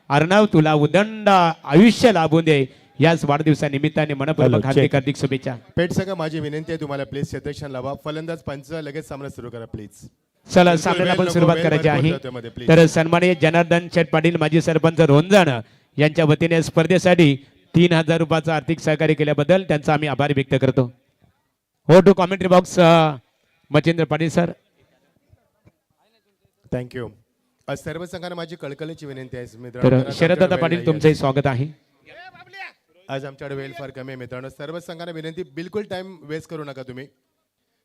अर्णव तुला उदंड आयुष्य लाभून दे. याच वाढदिवसानिमित्ताने मनपूर्वक हार्दिक शुभेच्छा. पेट संघ माझी विनंती आहे तुम्हाला प्लीज क्षेत्ररक्षण लावा. फलंदाज पंच लगेच सामना सुरू करा प्लीज. चला सामन्याला आपण सुरुवात करायची आहे. तर सन्माननीय जनार्दन शेठ पाटील माजी सरपंच रोंजण यांच्या वतीने स्पर्धेसाठी 3000 रुपयाचा आर्थिक सहकार्य केल्याबद्दल त्यांचा आम्ही आभार व्यक्त करतो. हो to commentary box Machhindra Patil sir. Thank you. सर्व संघांना माझी कळकळीची विनंती आहे तर मित्रांनो. शरददादा पाटील तुमचंही स्वागत आहे. आज आमच्याकडे वेळ फार कमी आहे मित्रांनो. सर्व संघांना विनंती, बिलकुल टाइम वेस्ट करू नका तुम्ही,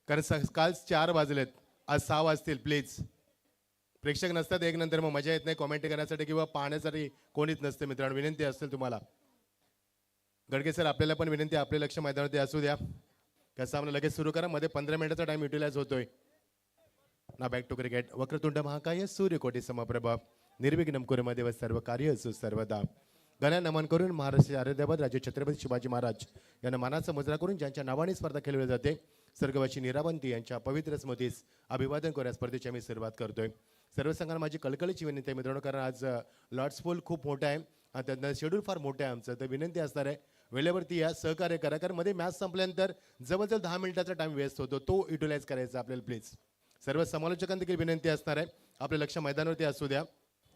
कारण काल 4 वाजलेत, आज 6 वाजतील. प्लीज प्रेक्षक नसतात एक नंतर मग मजा येत नाही कॉमेंट करण्यासाठी किंवा पाहण्यासाठी कोणीच नसते मित्रांनो. विनंती असेल तुम्हाला. गडके सर आपल्याला पण विनंती, आपले लक्ष मैदानावरती असू द्या. कसं आम्हाला लगेच सुरू करा, मध्ये 15 मिनिटाचा टाइम युटिलाइज होतोय ना. Back to cricket. वक्रतुंड महाकाय सूर्यकोटी समप्रभ निर्विघ्नं कुरु मदेव सर्व कार्य सर्वदा. गणा नमन करून महाराष्ट्र आराध्यवत राजे छत्रपती शिवाजी महाराज यांना मानाचा मुजरा करून ज्यांच्या नावाने स्पर्धा खेळवली जाते स्वर्गवासी निरावंती यांच्या पवित्र स्मृतीस अभिवादन करून स्पर्धेची आम्ही सुरुवात करतोय. सर्व संघांना माझी कळकळीची विनंती आहे मित्रांनो, कारण आज लॉर्ड्स पूल खूप मोठा आहे आणि त्यातनं शेड्यूल फार मोठं आहे आमचं. तर विनंती असणार आहे वेळेवरती या, सहकार्य करा, कारण मध्ये मॅच संपल्यानंतर जवळजवळ 10 मिनिटाचा टाइम वेस्ट होतो, तो युटिलाइज करायचा आपल्याला प्लीज. सर्व समालोचकांना देखील विनंती असणार आहे आपलं लक्ष मैदानावरती असू द्या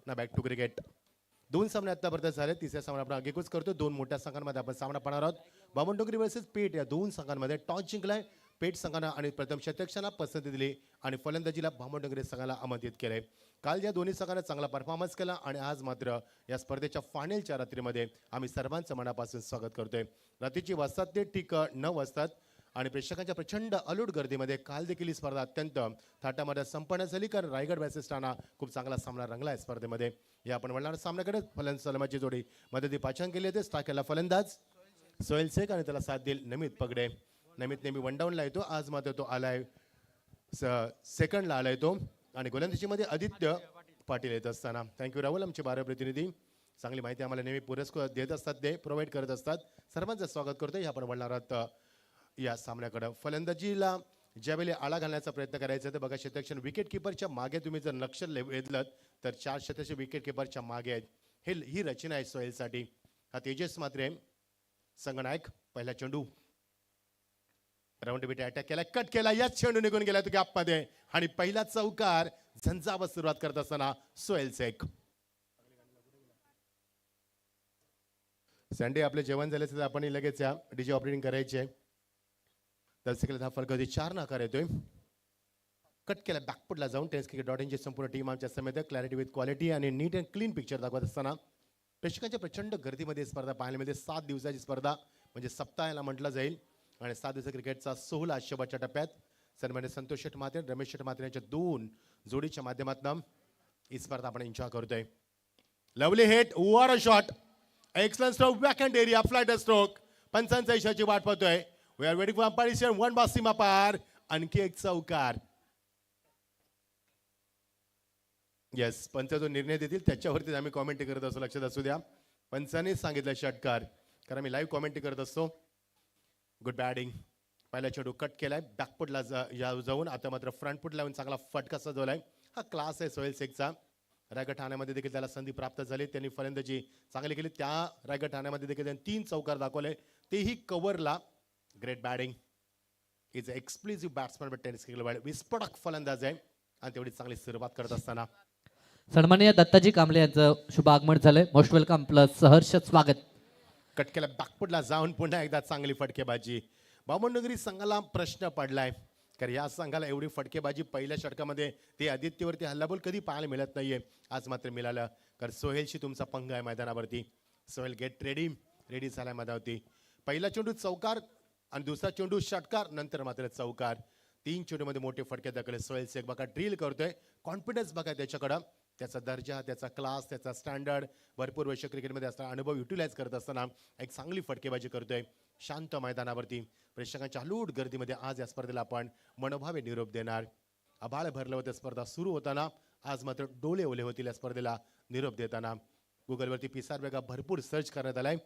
ना. Back to cricket. 2 सामने आतापर्यंत झाले. तिसऱ्या सामना आपण आगेकूच करतो. 2 मोठ्या संघांमध्ये आपण सामना पाहणार आहोत. बामणडोंगरी वर्सेस पेठ या 2 संघांमध्ये टॉस जिंकलाय पेठ संघानं आणि प्रथम क्षेत्ररक्षणाला पसंती दिली आणि फलंदाजीला बामणडोंगरी संघाला आमंत्रित केले. काल या दोन्ही संघांना चांगला परफॉर्मन्स केला आणि आज मात्र या स्पर्धेच्या फायनलच्या रात्रीमध्ये आम्ही सर्वांचं मनापासून स्वागत करतोय. रात्रीची वाजतात ते ठीक 9 वाजतात आणि प्रेक्षकांच्या प्रचंड अलूट गर्दीमध्ये काल देखील ही स्पर्धा अत्यंत थाटामाटात संपन्न झाली, कारण रायगड वर्सेस ठाणा खूप चांगला सामना रंगला आहे स्पर्धेमध्ये. या आपण वळणाऱ्या सामन्याकडे फलंदाज सलामाची जोडी मदती पाचन केली होते. स्टाकेला फलंदाज सोहेल शेख आणि त्याला साथ देईल नमित पगडे. नमित नेहमी 1 डाऊनला येतो, आज मात्र तो आलाय सेकंडला आलाय तो. आणि गोलंदाजीमध्ये आदित्य पाटील येत असताना. थँक्यू राहुल, आमचे 12 प्रतिनिधी चांगली माहिती आम्हाला नेहमी पुरस्कार देत असतात, ते प्रोव्हाइड करत असतात. सर्वांचं स्वागत करतोय. आपण वळणार आहोत या सामन्याकडे. फलंदाजीला ज्यावेळी आळा घालण्याचा प्रयत्न करायचा तर बघा क्षेत्ररक्षण विकेट किपरच्या मागे तुम्ही जर लक्ष वेधलं तर 4 क्षेत्ररक्षक विकेट किपरच्या मागे आहेत. ही रचना आहे सोहेलसाठी. हा तेजस मात्र संगनायक. पहिला चेंडू राऊंड बिट अटॅक केला, कट केला, याच चेंडू निघून गेला तो गॅपमध्ये आणि पहिला चौकार झंझावत सुरुवात करत असताना सोहेल शेख. संडे आपले जेवण झाले तर आपण लगेच या डीजे ऑपरेटिंग करायचे. दर्शकाला फलकावरती 4 नकार येतोय. कट केला बॅकफुटला जाऊन. टेनिस क्रिकेट .in ची संपूर्ण टीम आमच्या समेत क्लॅरिटी विथ क्वालिटी आणि नीट अँड क्लीन पिक्चर दाखवत असताना प्रेक्षकांच्या प्रचंड गर्दीमध्ये स्पर्धा पाहायला मिळते. 7 दिवसाची स्पर्धा म्हणजे सप्ताह याला म्हटलं जाईल आणि 7 दिवसा क्रिकेटचा सोहळा शेवटच्या टप्प्यात. सन्मान्य संतोष शेठ म्हात्रे, रमेश शेठ म्हात्रे यांच्या 2 जोडीच्या माध्यमातून ही स्पर्धा आपण एन्जॉय करतोय. Lovely hit, what a shot, excellent stroke, backhand area, flight stroke. पंचांचा इशाची वाट पाहतोय. We are waiting for apparition. 1 ball सीमा पार. आणखी एक चौकार. येस, पंच जो निर्णय देतील त्याच्यावरती आम्ही कॉमेंट्री करत असतो, लक्षात असू द्या. पंचाने सांगितलं षटकार, कारण आम्ही लाईव्ह कॉमेंट्री करत असतो. Good batting. पहिला चेंडू कट केलाय बॅकफुटला जाऊन, आता मात्र फ्रंटफुट लावून चांगला फटका सजवलाय. हा क्लास आहे सोहेल शेखचा. रायगड ठाण्यामध्ये देखील त्याला संधी प्राप्त झाली. त्यांनी फलंदाजी चांगली केली. त्या रायगड ठाण्यामध्ये देखील त्यांनी 3 चौकार दाखवले, तेही कव्हरला. Great batting. Is a explosive batsman but tennis cricket विस्फोटक फलंदाज आहे आणि तेवढी चांगली सुरुवात करत असताना सन्माननीय दत्ताजी कांबळे यांचं शुभ आगमन झालंय. मोस्ट वेलकम प्लस सहर्ष स्वागत. कट केला बॅकफुटला जाऊन पुन्हा एकदा चांगली फटकेबाजी. बामणडोंगरी संघाला प्रश्न पडलाय, कारण या संघाला एवढी फटकेबाजी पहिल्या षटकामध्ये ते आदित्यवरती हल्लाबोल कधी पाहायला मिळत नाहीये. आज मात्र मिळालं, कारण सोहेलशी तुमचा पंग आहे मैदानावरती. सोहेल गेट रेडी झालाय मैदानावरती. पहिला चेंडू चौकार आणि दुसरा चेंडू षटकार, नंतर मात्र चौकार. 3 चेंडूमध्ये मोठे फटके दाखवले सोहेल शेख. बघा ड्रिल करतोय, कॉन्फिडन्स बघा त्याच्याकडं, त्याचा दर्जा, त्याचा क्लास, त्याचा स्टँडर्ड, भरपूर वर्ष क्रिकेटमध्ये असताना अनुभव युटिलाइज करत असताना एक चांगली फटकेबाजी करतोय शांत मैदानावरती. प्रेक्षकांच्या हलूट गर्दीमध्ये आज या स्पर्धेला आपण मनोभावे निरोप देणार. आभाळ भरलं होतं स्पर्धा सुरू होताना, आज मात्र डोळे ओले होतील या स्पर्धेला निरोप देताना. गुगलवरती पिसार वेगा भरपूर सर्च करण्यात आलाय.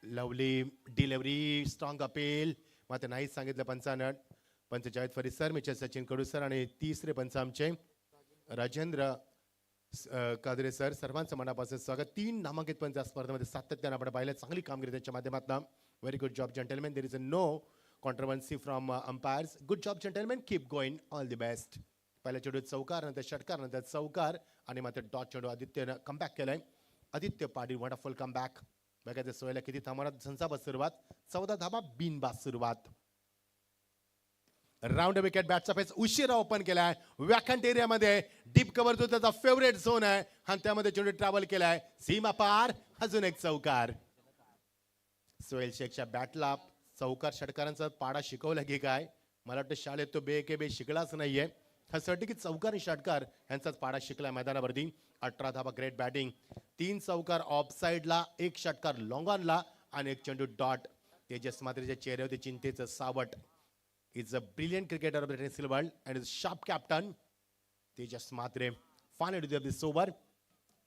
लवली डिलिव्हरी, स्ट्रॉंग अपील, मात्र नाहीच सांगितलं पंचानं. पंच जावेद फरीद सर, मिचेल सचिन कडू सर आणि तिसरे पंच आमचे राजेंद्र कादरे सर, सर्वांचं मनापासून स्वागत. 3 नामांकित पंच या स्पर्धेमध्ये सातत्यानं आपण पाहिलं, चांगली कामगिरी त्यांच्या माध्यमातून. Very good job gentleman. There is a no controversy from umpires. Good job gentleman, keep going, all the best. पहिल्या चेंडूत चौकार, नंतर षटकार, नंतर चौकार आणि मात्र डॉट चेंडू आदित्यनं कमबॅक केलाय. Aditya Patil wonderful comeback. बघायचं सोयला किती थांबवण्यात झंझावात सुरुवात, 14 धाबा बिनबाद सुरुवात. राऊंड विकेट बॅटचा फेस उशिरा ओपन केलाय वॅकंट एरियामध्ये. डीप कव्हर जो त्याचा फेवरेट झोन आहे आणि त्यामध्ये चेंडू ट्रॅव्हल केलाय सीमा पार. अजून एक चौकार. सोहेल शेखच्या बॅटला चौकार षटकारांचा पाडा शिकवला की काय, मला वाटतं शाळेत तो बे के बे शिकलाच नाहीये. ह्यासाठी की चौकार आणि षटकार यांचाच पाडा शिकलाय मैदानावरती. 18 धाबा, ग्रेट बॅटिंग. 3 चौकार ऑफ साइडला, 1 षटकार लॉंग ऑनला आणि 1 चेंडू डॉट. तेजस मात्रेच्या चेहऱ्यावरती चिंतेचं सावट. He's a brilliant cricketer of the tennis world and is sharp captain. Tejas Matre finally to this over.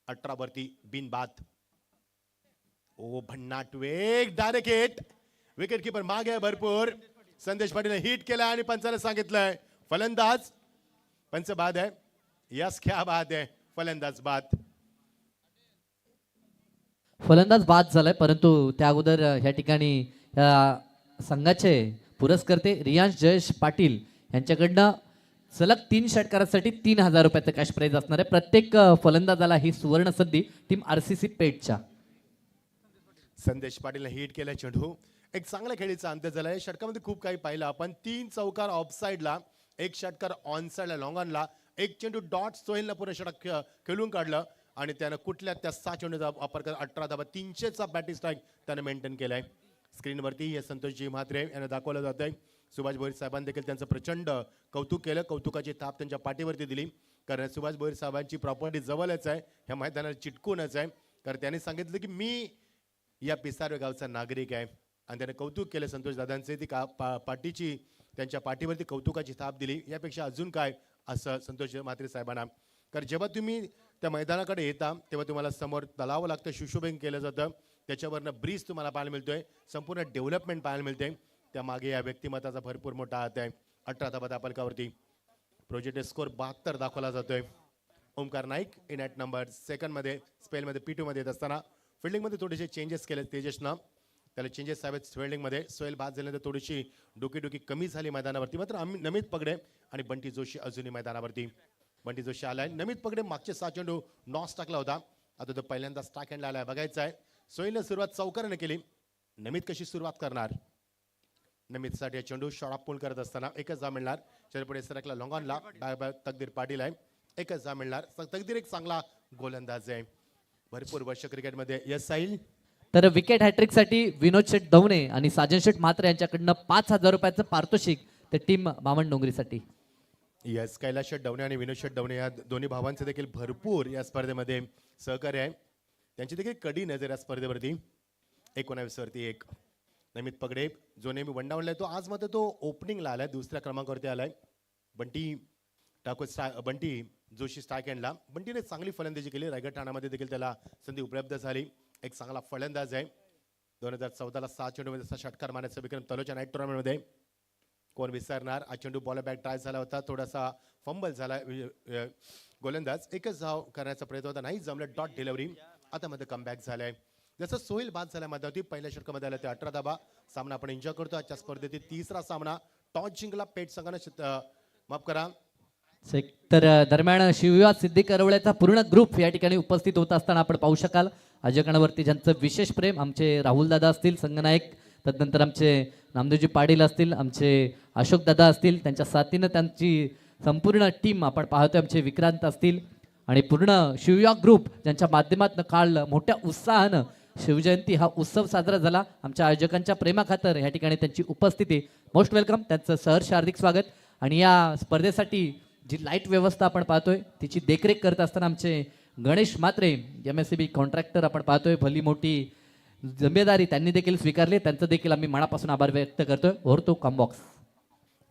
18 वरती बिनबाद. ओ भन्नाट वेग, डायरेक्ट हिट. विकेट कीपर मागे आहे भरपूर. संदेश पाटील हिट केला आणि पंचाला सांगितलंय फलंदाज. पंच बाद आहे. यस, क्या बात आहे, फलंदाज बाद. फलंदाज बाद झालाय, परंतु त्या अगोदर ह्या ठिकाणी या संघाचे पुरस्कर्ते रियांश जयेश पाटील यांच्याकडनं सलग 3 षटकारासाठी 3,000 रुपयाचं कॅश प्राइज असणार आहे. प्रत्येक फलंदाजाला ही सुवर्ण संधी टीम RCC पेठच्या. संदेश पाटील हिट केला चेंडू. एक चांगल्या खेळीचा अंत झालाय. षटकामध्ये खूप काही पाहिलं आपण. 3 चौकार ऑफ साइडला, 1 षटकार ऑन साइडला लॉंग ऑनला, 1 चेंडू डॉट. सोहेलनं पुढे षटक खेळून काढलं आणि त्यानं कुठल्या त्या 6 चेंडूचा वापर करत 18 धावा, 300चा बॅटिंग स्ट्राईक त्यानं मेंटेन केलाय. स्क्रीनवरती हे संतोषजी म्हात्रे यांना दाखवलं जात आहे. सुभाष भोईर साहेबांनी देखील त्यांचं प्रचंड कौतुक केलं. कौतुकाची थाप त्यांच्या पाठीवरती दिली, कारण सुभाष भोईर साहेबांची प्रॉपर्टी जवळच आहे, ह्या मैदानाला चिटकूनच आहे. कारण त्यांनी सांगितलं की मी या पिसारवे गावचा नागरिक आहे आणि त्याने कौतुक केलं संतोष दादांचे. ती पाठीची त्यांच्या पाठीवरती कौतुकाची थाप दिली. यापेक्षा अजून काय असं संतोष म्हात्रे साहेबांना. कारण जेव्हा तुम्ही त्या मैदानाकडे येता तेव्हा तुम्हाला समोर तलाव लागतं, शुशोभिंग केलं जातं, त्याच्यावरनं ब्रिज तुम्हाला पाहायला मिळतोय, संपूर्ण डेव्हलपमेंट पाहायला मिळते. त्यामागे या व्यक्तिमत्वाचा भरपूर मोठा हात आहे. 18 धाबा दापलकावरती. प्रोजेक्ट स्कोर 72 दाखवला जातोय. Omkar Naik in at number सेकंडमध्ये, स्पेलमध्ये P2 मध्ये येत असताना फिल्डिंगमध्ये थोडेसे चेंजेस केले तेजसनं. त्याला चेंजेस हवेत फिल्डिंगमध्ये. सोहेल बाद झाल्यानंतर थोडीशी डोकी कमी झाली मैदानावरती. मात्र नमित पगडे आणि बंटी जोशी अजूनही मैदानावरती. बंटी जोशी आलाय. नमित पगडे मागचे 6 चेंडू नॉस टाकला होता, आता तो पहिल्यांदा स्टाक हँडला आलाय. बघायचा आहे सोहेलने सुरुवात चौकाराने केली. नमित कशी सुरुवात करणार. नमितसाठी चेंडू शॉर्ट पूल करत असताना एकच जा मिळणार. चेंडू सरकला लॉंग ऑनला. तकदीर पाटील आहे, एकच जा मिळणार. तकदीर एक चांगला गोलंदाज आहे, भरपूर वर्ष क्रिकेटमध्ये. यस साहिल. तर विकेट हॅट्रिकसाठी विनोद शेठ दवणे आणि साजन शेठ म्हात्रे यांच्याकडनं 5,000 रुपयाचं पारितोषिक ते टीम बामण डोंगरीसाठी. यस, कैलास शेठ डवणे आणि विनोद शेठ डवणे या दोन्ही भावांचे देखील भरपूर या स्पर्धेमध्ये सहकार्य आहे. त्यांची देखील कडी नजर या स्पर्धेवरती. 19 वरती 1. नमित पगडे जो नेहमी वनडाऊनला आहे, तो आज मात्र तो ओपनिंगला आलाय, दुसऱ्या क्रमांकावरती आलाय. बंटी जोशी स्ट्राईक हँडला. बंटीने चांगली फलंदाजी केली. रायगड ठाण्यामध्ये देखील त्याला संधी उपलब्ध झाली. एक चांगला फलंदाज आहे. 2014ला 6 चेंडूमध्ये षटकार मारण्याचा विक्रम तलोच्या नाईट टुर्नामेंटमध्ये कोण विसरणार. हा चेंडू बॉल बॅक ट्राय झाला होता, थोडासा फंबल झाला. गोलंदाज एकच धाव करण्याचा प्रयत्न होता, नाही जमलं. Dot delivery. आता मध्ये कमबॅक झालाय. जसं सोहेल बाद झाल्या मध्यावधी पहिल्या षटकामध्ये आला ते 18 धाबा. सामना आपण एन्जॉय करतो. आजच्या स्पर्धेतील 3रा सामना. टॉस जिंकला पेठ संघानं, माफ करा. तर दरम्यान शिवविवाह सिद्धी करवळ्याचा पूर्ण ग्रुप या ठिकाणी उपस्थित होत असताना आपण पाहू शकाल. अजयकणावरती ज्यांचं विशेष प्रेम, आमचे राहुल दादा असतील संगनायक, तदनंतर आमचे नामदेवजी पाटील असतील, आमचे अशोक दादा असतील, त्यांच्या साथीनं त्यांची संपूर्ण टीम आपण पाहतोय, आमचे विक्रांत असतील आणि पूर्ण शिवविवाह ग्रुप ज्यांच्या माध्यमातून काल मोठ्या उत्साहानं शिवजयंती हा उत्सव साजरा झाला. आमच्या आयोजकांच्या प्रेमाखातर या ठिकाणी त्यांची उपस्थिती. मोस्ट वेलकम, त्यांचं सहर्ष हार्दिक स्वागत. आणि या स्पर्धेसाठी जी लाईट व्यवस्था आपण पाहतोय तिची देखरेख करत असताना आमचे गणेश म्हात्रे MSCB कॉन्ट्रॅक्टर आपण पाहतोय, भली मोठी जिम्मेदारी त्यांनी देखील स्वीकारली. त्यांचं देखील आम्ही मनापासून आभार व्यक्त करतोय. Over to combox.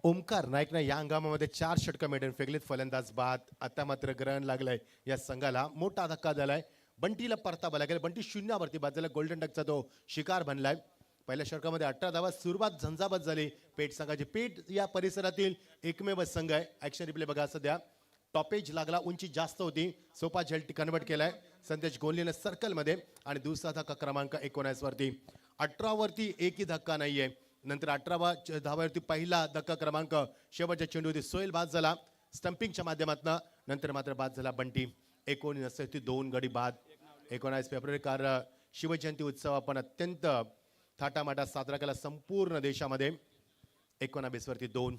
ओमकार नाईकनं या हंगामामध्ये 4 षटकं मेडन फेकलेत. फलंदाज बाद. आता मात्र ग्रहण लागलंय या संघाला. मोठा धक्का झालाय. बंटीला परतावा लागेल. बंटी 0वरती बाद झाला. गोल्डन डकचा तो शिकार बनलाय. पहिल्या षटकामध्ये 18 धावा. सुरुवात झंझावात झाली पेठ संघाची. पेठ या परिसरातील एकमेव संघ आहे. ऍक्शन रिप्ले बघा सध्या. टॉपेज लागला, उंची जास्त होती, सोपा झेल कन्वर्ट केलाय संदेश गोंलीनं सर्कलमध्ये. आणि दुसरा धक्का क्रमांक 19 वरती. 18 वरती एकही धक्का नाहीये. नंतर 18व्या धावावरती पहिला धक्का क्रमांक शेवटच्या चेंडूवरती सोहेल बाद झाला स्टंपिंगच्या माध्यमातून. नंतर मात्र बाद झाला बंटी. 19 वरती 2 गडी बाद. 19 फेब्रुवारी शिवजयंती उत्सव आपण अत्यंत थाटामाटात साजरा केला संपूर्ण देशामध्ये. 19 वरती 2.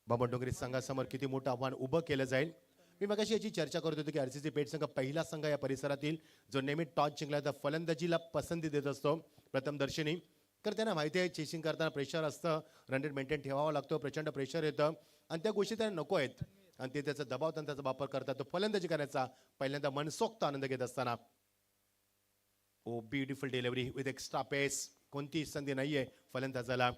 बामणडोंगरी संघासमोर किती मोठं आव्हान उभं केलं जाईल. मी मगाशी याची चर्चा करत होतो की आरसीसी पेठ संघ पहिला संघ या परिसरातील जो नेहमी टॉस जिंकला तर फलंदाजीला पसंती देत असतो प्रथम दर्शनी. तर त्यांना माहिती आहे चेसिंग करताना प्रेशर असतं, रन रेट मेंटेन ठेवावा लागतो, प्रचंड प्रेशर येतं आणि त्या गोष्टी त्यांना नको आहेत आणि ते त्याचा दबाव तंत्राचा वापर करतात. तो फलंदाजी करण्याचा पहिल्यांदा मनसोक्त आनंद घेत असताना ओ ब्युटिफुल डिलिव्हरी विथ एक्स्ट्रा पेस. कोणती संधी नाहीये फलंदाजाला.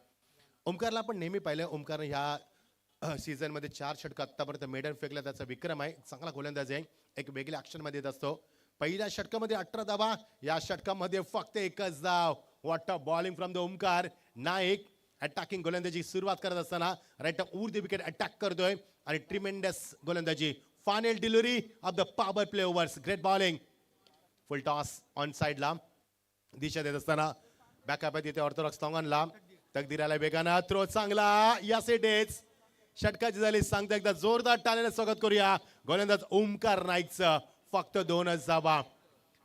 ओमकारला आपण नेहमी पाहिलं, ओमकारने ह्या सीझनमध्ये 4 षटकं आत्तापर्यंत मेडन फेकला, त्याचा विक्रम आहे. चांगला गोलंदाज आहे, एक वेगळ्या ॲक्शनमध्ये येत असतो. पहिल्या षटकामध्ये 18 धावा, या षटकामध्ये फक्त एकच धाव. What a bowling from the Omkar. Naik attacking गोलंदाजी सुरुवात करत असताना राईट ऊर द विकेट अटॅक करतोय आणि ट्रिमेंडस गोलंदाजी. Final delivery of the power play overs. Great bowling. Full toss on साइडला दिशा देत असताना बॅकअप आहे तिथे ऑर्थोडॉक्स लॉंगॉनला. तकदीराला वेगानं थ्रो चांगला. Yes it is. षटकाची झाली सांगता एकदा जोरदार टाळ्याने स्वागत करूया गोलंदाज ओमकार नाईकचं. फक्त 2च धावा.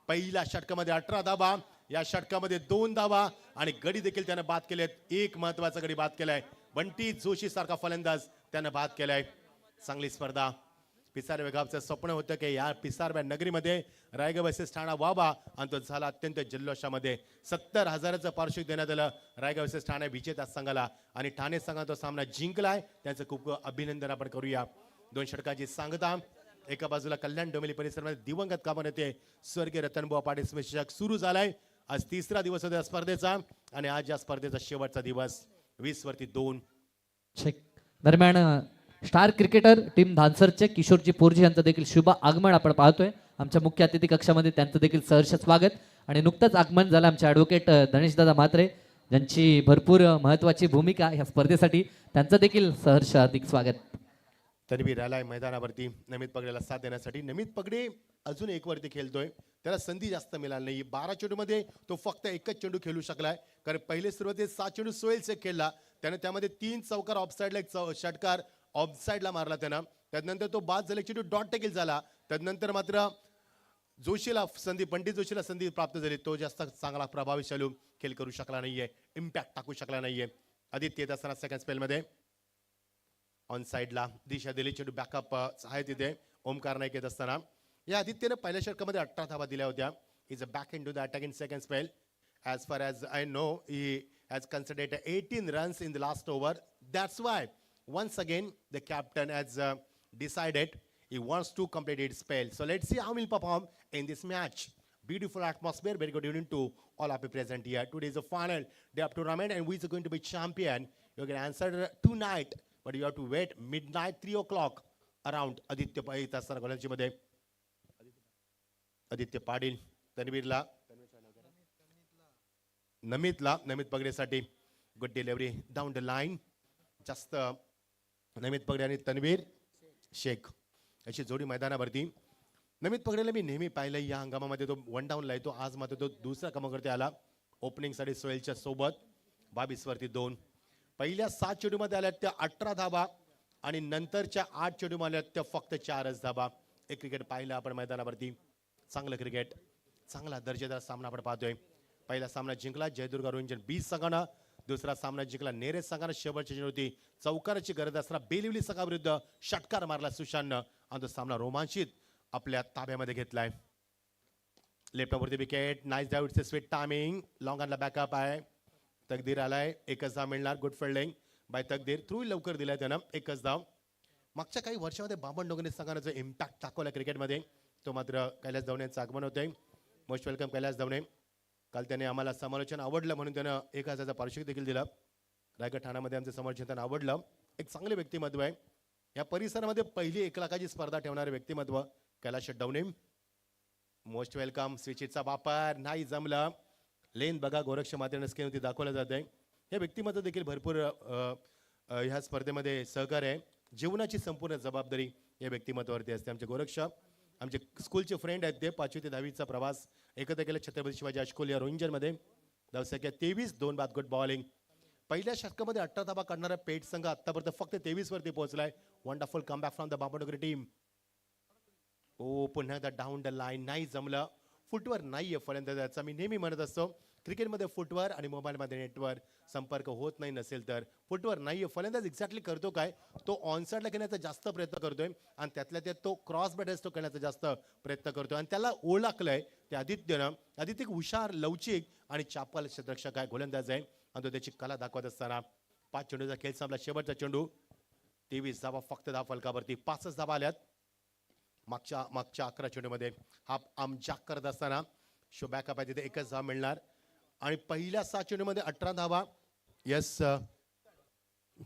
पहिल्या षटकामध्ये 18 धावा, या षटकामध्ये 2 धावा आणि गडी देखील त्याने बाद केलेत. एक महत्वाचा गडी बाद केलाय. बंटी जोशी सारखा फलंदाज त्याने बाद केलाय. चांगली स्पर्धा. पिसारवे गावचं स्वप्न होतं की या पिसारव्या नगरीमध्ये रायगड वर्सेस ठाणा व्हावा आणि तो झाला अत्यंत जल्लोषामध्ये. 70,000चं पारितोषिक देण्यात आलं रायगड वर्सेस ठाणे विजेत्या संघाला आणि ठाणे संघाने तो सामना जिंकलाय. त्यांचं खूप अभिनंदन आपण करूया. 2 षटकाची सांगता. एका बाजूला कल्याण डोंबिवली परिसरामध्ये दिवंगत कामं नेते स्वर्गीय रतनबुवा पाटील स्मृतिचषक सुरू झालाय. आज 3रा दिवस होता स्पर्धेचा आणि आज या स्पर्धेचा शेवटचा दिवस. 20 वरती 2. चेक. दरम्यान स्टार क्रिकेटर टीम धानसरचे किशोरजी पोरजी यांचं देखील शुभ आगमन आपण पाहतोय. आमच्या मुख्य अतिथी कक्षामध्ये त्यांचं देखील सहर्ष स्वागत. आणि नुकतंच आगमन झालं आमचे ॲडव्होकेट धनेशदादा म्हात्रे ज्यांची भरपूर महत्त्वाची भूमिका ह्या स्पर्धेसाठी. त्यांचं देखील सहर्ष हार्दिक स्वागत. तन्वीर आलाय मैदानावरती नमित पगडेला साथ देण्यासाठी. नमित पगडे अजून 1 वरती खेळतोय, त्याला संधी जास्त मिळाली नाही. 12 चेंडूमध्ये तो फक्त 1च चेंडू खेळू शकलाय कारण पहिले सुरुवातीत 7 चेंडू सोहेलचे खेळला त्याने. त्यामध्ये 3 चौकार ऑफसाईडला, 1 षटकार ऑफसाईडला मारला त्यानं. त्यानंतर तो बाद झाला, चेंडू डॉट टेकिल झाला. त्यानंतर मात्र जोशीला संधी, पंडित जोशीला संधी प्राप्त झाली. तो जास्त चांगला प्रभावशाली खेळ करू शकला नाहीये, इम्पॅक्ट टाकू शकला नाहीये. आदित्य येत असताना सेकंड स्पेलमध्ये ऑन साइडला दिशा दिली. चेंडू बॅकअप आहे तिथे ओमकार नाईक येत असताना. या आदित्यने पहिल्या षटकामध्ये 18 धावा दिल्या होत्या. Is a back in to the attack in second spell. As far as I know he has considered 18 runs in the last over. That's why once again the captain has decided he wants to complete its spell. So let's see how he'll perform in this match. Beautiful atmosphere, very good evening to all of you present here. Today is the final day of tournament and who is going to be champion? You can answer tonight, but you have to wait midnight 3 o'clock around. Aditya येत असताना गोलंदाजीमध्ये आदित्य पाटील. तन्वीरला नमित पगडेसाठी good delivery down the line. जास्त नमित पगडे आणि तन्वीर शेख अशी जोडी मैदानावरती. नमित पगडेला मी नेहमी पाहिलं या हंगामामध्ये तो 1 डाऊनला येतो. आज मात्र तो दुसरा क्रमांकावरती आला ओपनिंगसाठी सोहेलच्या सोबत. 22 वरती 2. पहिल्या 7 चेंडूमध्ये आल्या त्या 18 धावा आणि नंतरच्या 8 चेंडूमध्ये आल्या त्या फक्त 4च धावा. एक क्रिकेट पाहिलं आपण मैदानावरती. चांगलं क्रिकेट, चांगला दर्जेदार सामना आपण पाहतोय. पहिला सामना जिंकला जयदुर्गा रोहिंजन 20 संघानं. दुसरा सामना जिंकला नेरेज संघानं. शेवटची चेंडू होती चौकाराची गरज असताना बेलिवली संघाविरुद्ध षटकार मारला सुशांतनं आणि तो सामना रोमांचित आपल्या ताब्यामध्ये घेतलाय. लेफ्टवरती विकेट. नाईस डाव. It's sweet timing. लॉंगॉनला बॅकअप आहे. तकदीर आलाय. 1च धाव मिळणार. Good fielding by Taqdeer. Throw लवकर दिलाय त्यानं. 1च धाव. मागच्या काही वर्षामध्ये बामणडोंगरी संघानं जो इम्पॅक्ट दाखवला क्रिकेटमध्ये तो मात्र कैलास धावणेचं आगमन होतंय. मोस्ट वेलकम कैलास धावणे. काल त्याने आम्हाला समालोचन आवडलं म्हणून त्यानं 1,000चं पारितोषिक देखील दिलं. रायगड ठाण्यामध्ये आमचं समालोचन त्यांना आवडलं. एक चांगले व्यक्तिमत्व आहे. या परिसरामध्ये पहिली 1 लाखाची स्पर्धा ठेवणारे व्यक्तिमत्व कैलास डवणे. Most welcome. स्विचिटचा वापर नाही जमलं. लेन बघा गोरक्ष मातेनं स्क्रीनवरती दाखवलं जात आहे. हे व्यक्तिमत्व देखील भरपूर ह्या स्पर्धेमध्ये सहकार्य आहे. जीवनाची संपूर्ण जबाबदारी या व्यक्तिमत्वावरती असते. आमचे गोरक्ष आमचे स्कूलचे फ्रेंड आहेत, ते 5वी ते 10वीचा प्रवास एकत्र केला छत्रपती शिवाजी हायस्कूल या रोहिंजरमध्ये. धावसंख्या 23, 2 बाद, गुड बॉलिंग. पहिल्या षटकामध्ये 18 धावा काढणारा पेठ संघ आतापर्यंत फक्त 23 वरती पोहोचलाय. Wonderful comeback from the Bambdogri team. ओ पुन्हा एकदा डाऊन द लाईन, नाही जमलं. फुटवर नाहीये फलंदाजाचा. मी नेहमी म्हणत असतो क्रिकेटमध्ये फुटवर आणि मोबाईलमध्ये नेटवर संपर्क होत नाही नसेल तर फुटवर नाहीये. फलंदाज एक्झॅक्टली करतो काय, तो ऑनसाईडला घेण्याचा जास्त प्रयत्न करतोय आणि त्यातल्या त्यात तो क्रॉस बॅटर्स तो करण्याचा जास्त प्रयत्न करतोय आणि त्याला ओळखलंय ते आदित्यनं. आदित्य एक हुशार, लवचिक आणि चापल क्षेत्ररक्षक आहे, गोलंदाज आहे आणि तो त्याची कला दाखवत असताना 5 चेंडूचा खेळ संपला. शेवटचा चेंडू. 23 धावा फक्त धाव फलकावरती. 5च धावा आल्यात मागच्या 11 चेंडूमध्ये. हा आमजाक करत असताना शो बॅकअप आहे, तिथे एकच धाव मिळणार आणि पहिल्या 6 चेंडूमध्ये 18 धावा. यस,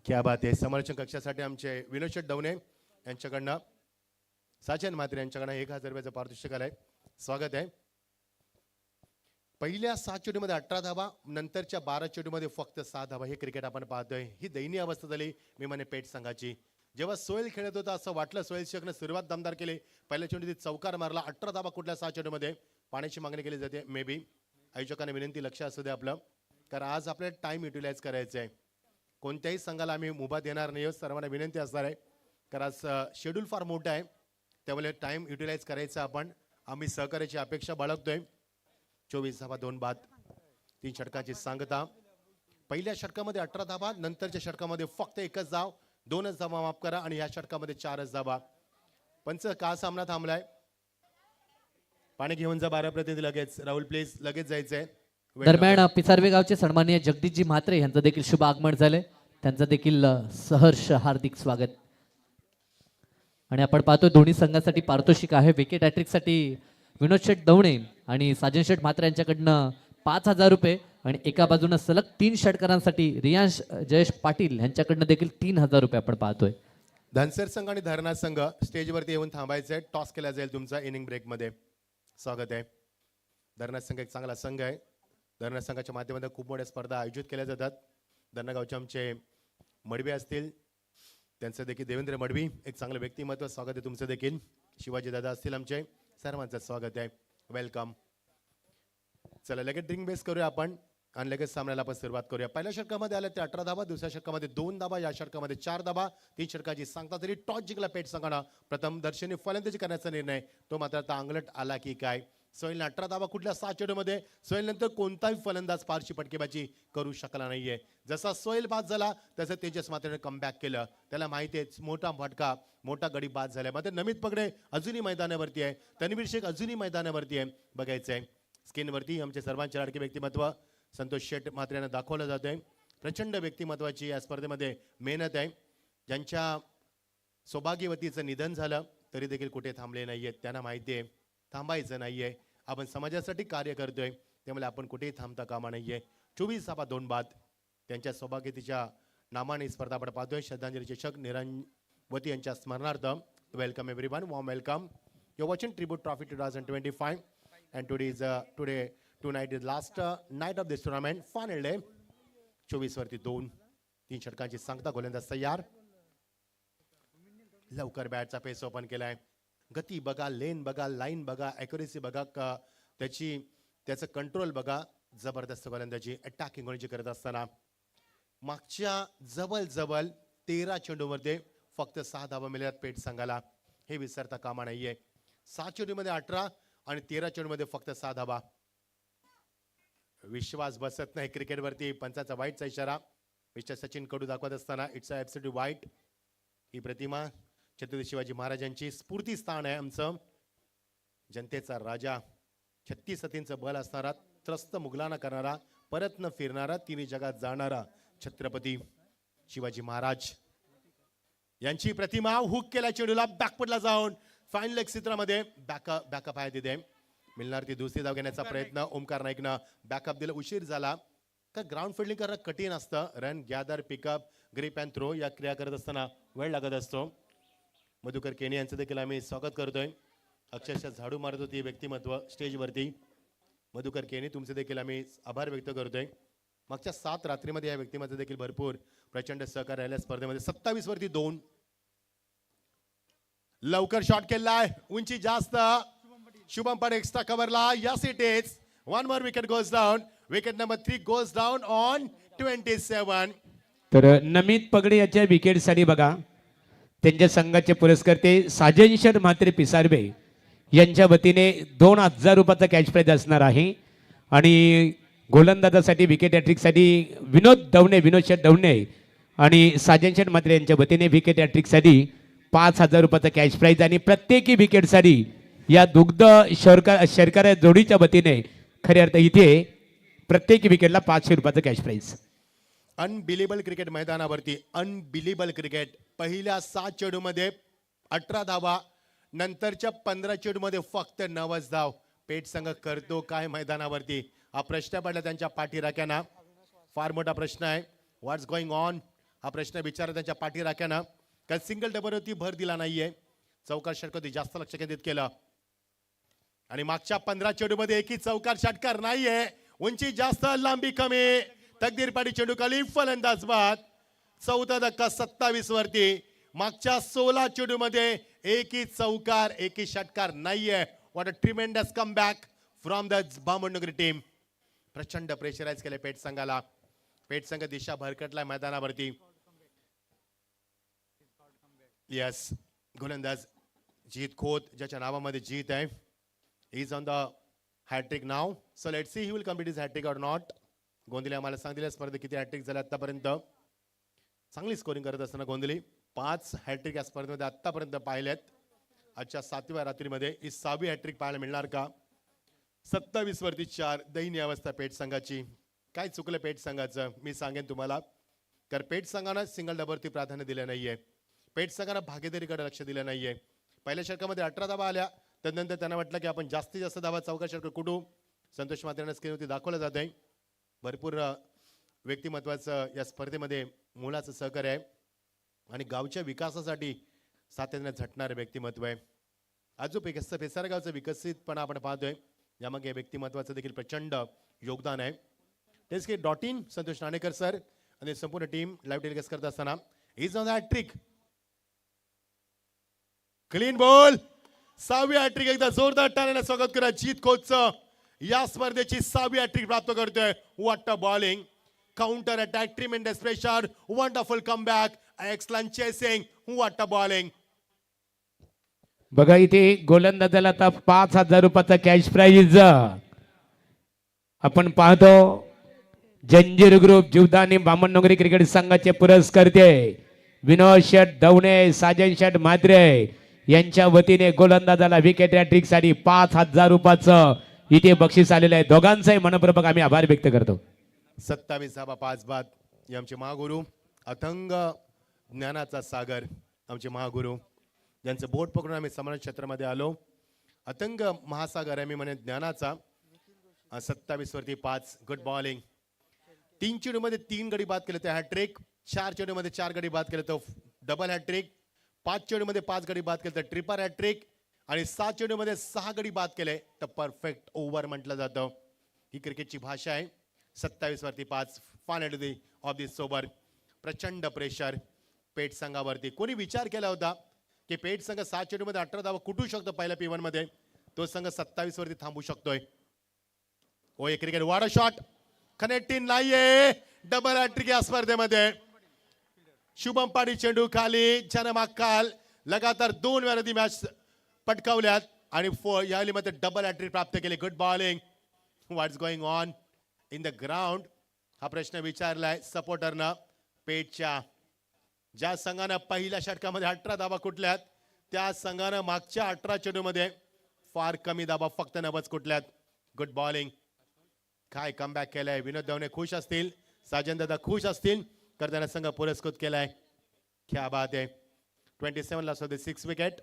क्या बात आहे. समालोचन कक्षासाठी आमचे विनोद शेठ डवणे यांच्याकडनं साचन म्हात्रे यांच्याकडनं 1000 रुपयाचं पारितोषिक आलंय. स्वागत आहे. पहिल्या 6 चेंडूमध्ये 18 धावा, नंतरच्या 12 चेंडूमध्ये फक्त 6 धावा. हे क्रिकेट आपण पाहतोय. ही दयनीय अवस्था झाली मी म्हणे पेठ संघाची. जेव्हा सोहेल खेळत होता असं वाटलं सोहेल शेखनं सुरुवात दमदार केली. पहिल्या चेंडूत चौकार मारला. 18 धावा कुठल्या 6 चेंडूमध्ये. पाण्याची मागणी केली जाते. मे बी आयोजकांना विनंती लक्ष असू दे आपलं, कारण आज आपल्याला टाइम युटिलाइज करायचं आहे. कोणत्याही संघाला आम्ही मुभा देणार नाही. सर्वांना विनंती असणार आहे, कारण आज शेड्यूल फार मोठं आहे, त्यामुळे टाइम युटिलाइज करायचं आपण. आम्ही सहकार्याची अपेक्षा बाळगतोय. 24 धावा 2 बाद, 3 षटकांची सांगता. पहिल्या षटकामध्ये 18 धावा, नंतरच्या षटकामध्ये फक्त एकच धाव, 2च धावा माफ करा आणि या षटकामध्ये 4च धावा. पंच का सामना थांबलाय. पाणी घेऊन जा 12 प्रतिनिधी लगेच. राहुल प्लीज लगेच जायचंय. दरम्यान पिसारवे गावचे सन्माननीय जगदीशजी म्हात्रे यांचं देखील शुभ आगमन झाले. त्यांचं देखील सहर्ष हार्दिक स्वागत. आणि आपण पाहतोय दोन्ही संघासाठी पारितोषिक आहे. विकेट हॅट्रिकसाठी विनोद शेठ दवणे आणि साजन शेठ म्हात्रे यांच्याकडनं 5000 रुपये आणि एका बाजूनं सलग 3 षटकारांसाठी रियांश जयेश पाटील यांच्याकडनं देखील 3000 रुपये आपण पाहतोय. धनसर संघ आणि धरणा संघ स्टेजवरती येऊन थांबायचंय. टॉस केला जाईल तुमचा इनिंग ब्रेकमध्ये. स्वागत आहे. धरणा संघ एक चांगला संघ आहे. धरणा संघाच्या माध्यमातून खूप मोठ्या स्पर्धा आयोजित केल्या जातात. धरणगावचे आमचे मडवी असतील, त्यांचं देखील देवेंद्र मडवी एक चांगलं व्यक्तिमत्व. स्वागत आहे तुमचं देखील. शिवाजी दादा असतील आमचे, सर्वांचं स्वागत आहे. वेलकम. चला लगेच ड्रिंक बेस करूया आपण आणि लगेच सामन्याला आपण सुरुवात करूया. पहिल्या षटकामध्ये आल्या ते 18 धावा, दुसऱ्या षटकामध्ये 2 धावा, या षटकामध्ये 4 धावा. 3 षटकाची सांगता तरी टॉस जिंकला पेठ संघानं. प्रथम दर्शनी फलंदाजी करण्याचा निर्णय तो मात्र आता अंगलट आला की काय. सोहेलने 18 धावा कुठल्या 6 चेंडूमध्ये. सोहेल नंतर कोणताही फलंदाज फारशी फटकेबाजी करू शकला नाहीये. जसा सोहेल बाद झाला तसं तेजस मात्र कमबॅक केलं. त्याला माहिती आहे मोठा फटका, मोठा गडी बाद झालाय. मात्र नमित पगडे अजूनही मैदानावरती आहे. तन्वीर शेख अजूनही मैदानावरती आहे. बघायचंय स्क्रीनवरती आमचे सर्वांचे लाडके व्यक्तिमत्व संतोष शेठ म्हात्रे यांना दाखवलं जात आहे. प्रचंड व्यक्तिमत्वाची या स्पर्धेमध्ये मेहनत आहे. ज्यांच्या सौभाग्यवतीचं निधन झालं तरी देखील कुठे थांबले नाहीयेत. त्यांना माहिती आहे थांबायचं नाहीये. आपण समाजासाठी कार्य करतोय, त्यामुळे आपण कुठेही थांबता कामा नाहीये. 24 धावा 2 बाद. त्यांच्या सौभाग्यवतीच्या नामाने स्पर्धा आपण पाहतोय. श्रद्धांजली चषक निरंवती यांच्या स्मरणार्थ. Welcome everyone, warm welcome. You watching tribute trophy 2025 and tonight is last night of this tournament. Final day. 24 वरती 2, 3 षटकांची सांगता. गोलंदाज तयार. लवकर बॅटचा पेस ओपन केलाय. गती बघा, लेन बघा, लाईन बघा, ॲक्युरेसी बघा, त्याचं कंट्रोल बघा. जबरदस्त गोलंदाजी अटॅकिंग गोलंदाजी करत असताना मागच्या जवळ 13 चेंडूमध्ये फक्त 6 धावा मिळाल्यात पेठ संघाला. हे विसरता कामा नाहीये. 6 चेंडूमध्ये 18 आणि 13 चेंडूमध्ये फक्त 6 धावा. विश्वास बसत नाही क्रिकेटवरती. पंचाचा वाईटचा इशारा मिस्टर सचिन कडू दाखवत असताना इट्स ॲब्सोल्युटली वाईट. ही प्रतिमा छत्रपती शिवाजी महाराजांची स्फूर्ती स्थान आहे आमचं. जनतेचा राजा, 36 सतींचं बल असणारा, त्रस्त मुघलांना करणारा, परत न फिरणारा, तिन्ही जगात जाणारा छत्रपती शिवाजी महाराज यांची प्रतिमा. हुक केला चेंडूला, बॅकफुटला जाऊन फाईन लेग क्षेत्रामध्ये बॅकअप आहे तिथे. मिळणार ती दुसरी धाव घेण्याचा प्रयत्न. ओमकार नाईकनं बॅकअप दिलं. उशीर झाला का ग्राउंड फिल्डिंग करणं कठीण असतं. Run gather, pick up, grip and throw या क्रिया करत असताना वेळ लागत असतो. मधुकर केनी यांचं देखील आम्ही स्वागत करतोय. अक्षरशः झाडू मारत होती व्यक्तिमत्व स्टेजवरती. मधुकर केनी तुमचे देखील आम्ही आभार व्यक्त करतोय. मागच्या 7 रात्रीमध्ये या व्यक्तिमत्व देखील भरपूर प्रचंड सहकार्य राहिल्या स्पर्धेमध्ये. 27 वरती 2. लवकर शॉट केलाय, उंची जास्त. शुभम पण एक्स्ट्रा कव्हरला. Yes it is. One more wicket goes down. Wicket number 3 goes down on 27. तर नमित पगडे याच्या विकेटसाठी बघा त्यांच्या संघाचे पुरस्कर्ते साजनशर म्हात्रे पिसारबे यांच्या वतीने 2000 रुपयाचा कॅश प्राइज असणार आहे. आणि गोलंदाजासाठी विकेट हॅट्रिकसाठी विनोद शेठ दवणे आणि साजनशर म्हात्रे यांच्या वतीने विकेट हॅट्रिकसाठी 5000 रुपयाचा कॅश प्राइज. आणि प्रत्येकी विकेटसाठी या दुग्ध शर्करा जोडीच्या वतीने खऱ्या अर्थ इथे प्रत्येक विकेटला 500 रुपयाचा कॅश प्राइज. अनबिलिबल क्रिकेट मैदानावरती अनबिलिबल क्रिकेट. पहिल्या 7 चेंडूमध्ये 18 धावा, नंतरच्या 15 चेंडूमध्ये फक्त 90 धाव. पेट संघ करतो काय मैदानावरती? हा प्रश्न पडला त्यांच्या पाठीराख्यांना. फार मोठा प्रश्न आहे. व्हॉट्स गोइंग ऑन हा प्रश्न विचारा त्यांच्या पाठीराख्यांना. कारण सिंगल डबलवरती भर दिला नाहीये, चौकार षटकावरती जास्त लक्ष केंद्रित केलं. आणि मागच्या 15 चेंडूमध्ये एकही चौकार षटकार नाहीये. उंची जास्त, लांबी कमी. तकदीर पाडी चेंडू खाली, फलंदाज बाद. चौथा धक्का 27 वरती. मागच्या 16 चेंडूमध्ये एकही चौकार एकही षटकार नाहीये. What a tremendous comeback from the Bamannagari team. प्रचंड प्रेशराईज केले पेट संघाला. पेट संघ दिशा भरकटला मैदानावरती. यस, गोलंदाज जीत खोत ज्याच्या नावामध्ये जीत आहे, इज ऑन द हॅट्रिक नाव. So let's see he will complete his hattrick or not. गोंधळी आम्हाला सांगितलं स्पर्धेत किती हॅट्रिक झाले आतापर्यंत. चांगली स्कोरिंग करत असताना गोंधळी 5 हॅट्रिक या स्पर्धेमध्ये आतापर्यंत पाहिलेत. आजच्या 7व्या रात्रीमध्ये ही 6वी हॅट्रिक पाहायला मिळणार का? 27 वरती 4. दयनीय अवस्था पेट संघाची. काय चुकलं पेट संघाचं मी सांगेन तुम्हाला. कारण पेट संघानं सिंगल डबलवरती प्राधान्य दिलं नाहीये. पेट संघानं भागीदारीकडे लक्ष दिलं नाहीये. पहिल्या षटकामध्ये 18 धावा आल्या, त्यानंतर त्यांना वाटलं की आपण जास्तीत जास्त धावा चौका षटक कुठू. संतोष म्हात्रेंना स्क्रीनवरती दाखवलं जात आहे. भरपूर व्यक्तिमत्वाचं या स्पर्धेमध्ये मुलाचं सहकार्य आहे आणि गावच्या विकासासाठी सातत्याने झटणारे व्यक्तिमत्व आहे. अजून पेसारगावचं विकसितपणा आपण पाहतोय. यामागे व्यक्तिमत्वाचं देखील प्रचंड योगदान आहे. टेस्के.in संतोष नाणेकर सर आणि संपूर्ण टीम लाईव्ह टेलिकास्ट करत असताना is on the hat-trick. Clean ball. 6वी हॅट्रिक. एकदा जोरदार टाळ्याने स्वागत करा जीत खोतचं. या स्पर्धेची 6वी हॅट्रिक प्राप्त करतोय. What a bowling. Counter attack, tremendous pressure, wonderful comeback, excellent chasing. What a bowling. बघा इथे गोलंदाजाला आता 5000 रुपयाचा कॅश प्राइज. आपण पाहतो जंजीर ग्रुप जीवदानी बामणनगरी क्रिकेट संघाचे पुरस्कर्ते विनोद शेठ दवणे, साजन शेठ म्हात्रे यांच्या वतीने गोलंदाजाला विकेट हॅट्रिक साठी 5000 रुपयाचं इथे बक्षीस आलेलं आहे. दोघांचाही मनपूर्वक आम्ही आभार व्यक्त करतो. 27 धावा 5 बाद. हे आमचे महागुरु, अथंग ज्ञानाचा सागर आमचे महागुरु, ज्यांचं बोट पकडून आम्ही समाज क्षेत्रामध्ये आलो. अथंग महासागर आहे मी म्हणे ज्ञानाचा. 27 वरती 5. Good bowling. 3 चेंडूमध्ये 3 गडी बाद केले तर हॅट्रिक. 4 चेंडूमध्ये 4 गडी बाद केले तर डबल हॅट्रिक. 5 चेंडूमध्ये 5 गडी बाद केले तर ट्रिपल हॅट्रिक. आणि 7 चेंडूमध्ये 6 गडी बाद केले तर परफेक्ट ओव्हर म्हटलं जातं. ही क्रिकेटची भाषा आहे. 27 वरती 5. Final of this over. प्रचंड प्रेशर पेट संघावरती. कोणी विचार केला होता की पेट संघ 7 चेंडूमध्ये 18 धावा कुठू शकतो पहिल्या P1 मध्ये? तो संघ 27 वरती थांबू शकतोय. ओ एक क्रिकेट वाडा शॉट कनेक्टिंग नाहीये. डबल हॅट्रिक या स्पर्धेमध्ये. शुभम पाडी चेंडू खाली. जनमाकाल लगातार 2 वेळा ती मॅच पटकावल्यात आणि यावेळी मध्ये डबल हॅट्रिक प्राप्त केले. Good bowling. What's going on in the ground हा प्रश्न विचारलाय सपोर्टरनं. पेटच्या ज्या संघानं पहिल्या षटकामध्ये 18 धावा कुठल्यात त्या संघानं मागच्या 18 चेंडूमध्ये फार कमी धावा फक्त 90 कुठल्यात. Good bowling. काय कमबॅक केलाय. विनोद दवणे खुश असतील, साजन दादा खुश असतील, तर त्यांना संघ पुरस्कृत केलाय. क्या बात आहे. 27 last of the 6 wicket.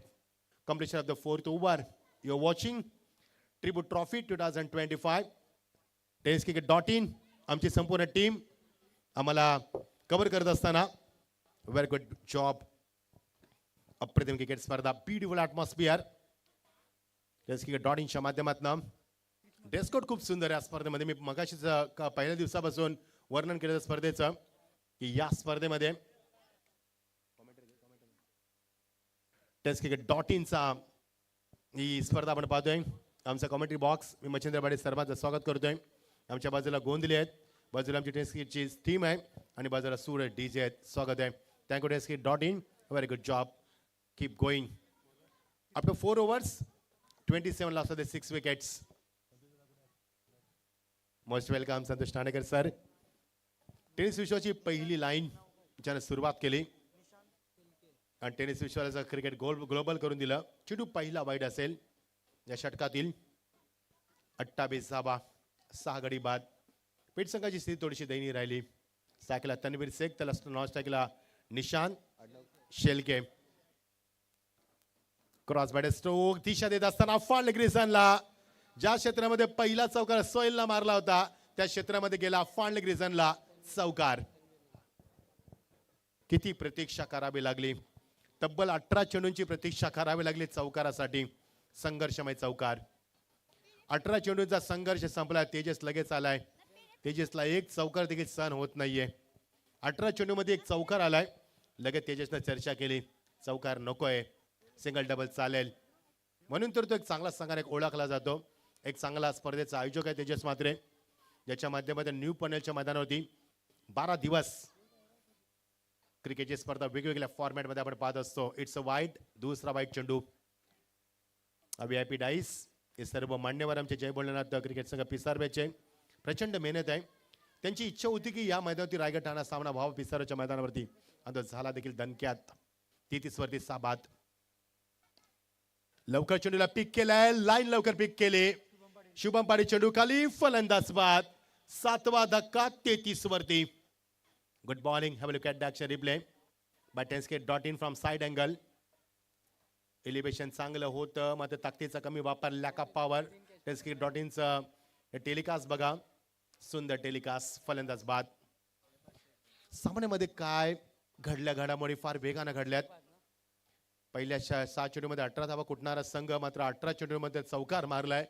Completion of the 4th over. You are watching tribute trophy 2025. टेनिसक्रिकेट.in आमची संपूर्ण टीम आम्हाला कव्हर करत असताना व्हेरी गुड जॉब. अप्रतिम क्रिकेट स्पर्धा. Beautiful atmosphere. टेनिसक्रिकेट.inच्या माध्यमातून ड्रेस कोड खूप सुंदर आहे या स्पर्धेमध्ये. मी मगाशीच पहिल्या दिवसापासून वर्णन केलं स्पर्धेचं की या स्पर्धेमध्ये टेस्ट क्रिकेट .inचा ही स्पर्धा आपण पाहतोय. आमचा कॉमेंट्री बॉक्स मी मच्छिंद्र बाडे सर्वांचं स्वागत करतोय. आमच्या बाजूला गोंधले आहेत, बाजूला आमची टेस्ट क्रिकेटची टीम आहे आणि बाजूला सूरज डीजे आहेत. स्वागत आहे. Thank you test cricket .in. Very good job. Keep going. After 4 overs 27 lost of the 6 wickets. Most welcome Santosh Thanekar sir. Tennis विश्वाची पहिली लाईन ज्याने सुरुवात केली आणि टेनिस विश्वाचा क्रिकेट ग्लोबल करून दिलं. चेंडू पहिला वाईड असेल या षटकातील. 28 6 गडी बाद. पेट संघाची स्थिती थोडीशी दयनीय राहिली. स्ट्राईकला तन्वीर शेख, त्याला नॉन स्ट्राईकला Nishant Shelke. Cross bat stroke दिशा देत असताना फांड ग्रिसनला. ज्या क्षेत्रामध्ये पहिला चौकार सोयलला मारला होता त्या क्षेत्रामध्ये गेला फांड ग्रिसनला चौकार. किती प्रतीक्षा करावी लागली. तब्बल 18 चेंडूंची प्रतीक्षा करावी लागली चौकारासाठी. संघर्षमय चौकार. 18 चेंडूंचा संघर्ष संपला. तेजस लगेच आलाय. तेजसला एक चौकार देखील सहन होत नाहीये. 18 चेंडूमध्ये एक चौकार आलाय. लगेच तेजसने चर्चा केली चौकार नकोय, सिंगल डबल चालेल. म्हणून तर तो एक चांगला संघाने ओळखला जातो. एक चांगला स्पर्धेचा आयोजक आहे तेजस म्हात्रे, ज्याच्या माध्यमातून न्यू पनवेलच्या मैदानावरती 12 दिवस क्रिकेटची स्पर्धा वेगवेगळ्या फॉर्मॅटमध्ये आपण पाहत असतो. इट्स अ वाईट, दुसरा वाईट चेंडू. VIP डाईस हे सर्व मान्यवर आमचे जय भोलेनाथ क्रिकेट संघ पिसारव्याचे प्रचंड मेहनत आहे. त्यांची इच्छा होती की या मैदानावरती रायगड ठाणा सामना व्हावा पिसारच्या मैदानावरती. आता झाला देखील दणक्यात. 33 वरती 6 बाद. लवकर चेंडूला पिक केलाय. लाईन लवकर पिक केले. शुभम पाडी चेंडू खाली, फलंदाज बाद. 7वा धक्का 33 वरती. Good bowling. Have a look at the action replay by टेनिसक्रिकेट.in फ्रॉम साइड अँगल. एलिव्हेशन चांगलं होतं, मात्र ताकदीचा कमी वापर, लॅक ऑफ पॉवर. टेनिसक्रिकेट.inचं टेलिकास्ट बघा. सुंदर टेलिकास्ट. फलंदाज बाद. सामन्यामध्ये काय घडल्या घडामोडी फार वेगाने घडल्यात. पहिल्या 6 चेंडूमध्ये 18 धावा कुटणारा संघ मात्र 18 चेंडूमध्ये चौकार मारलाय.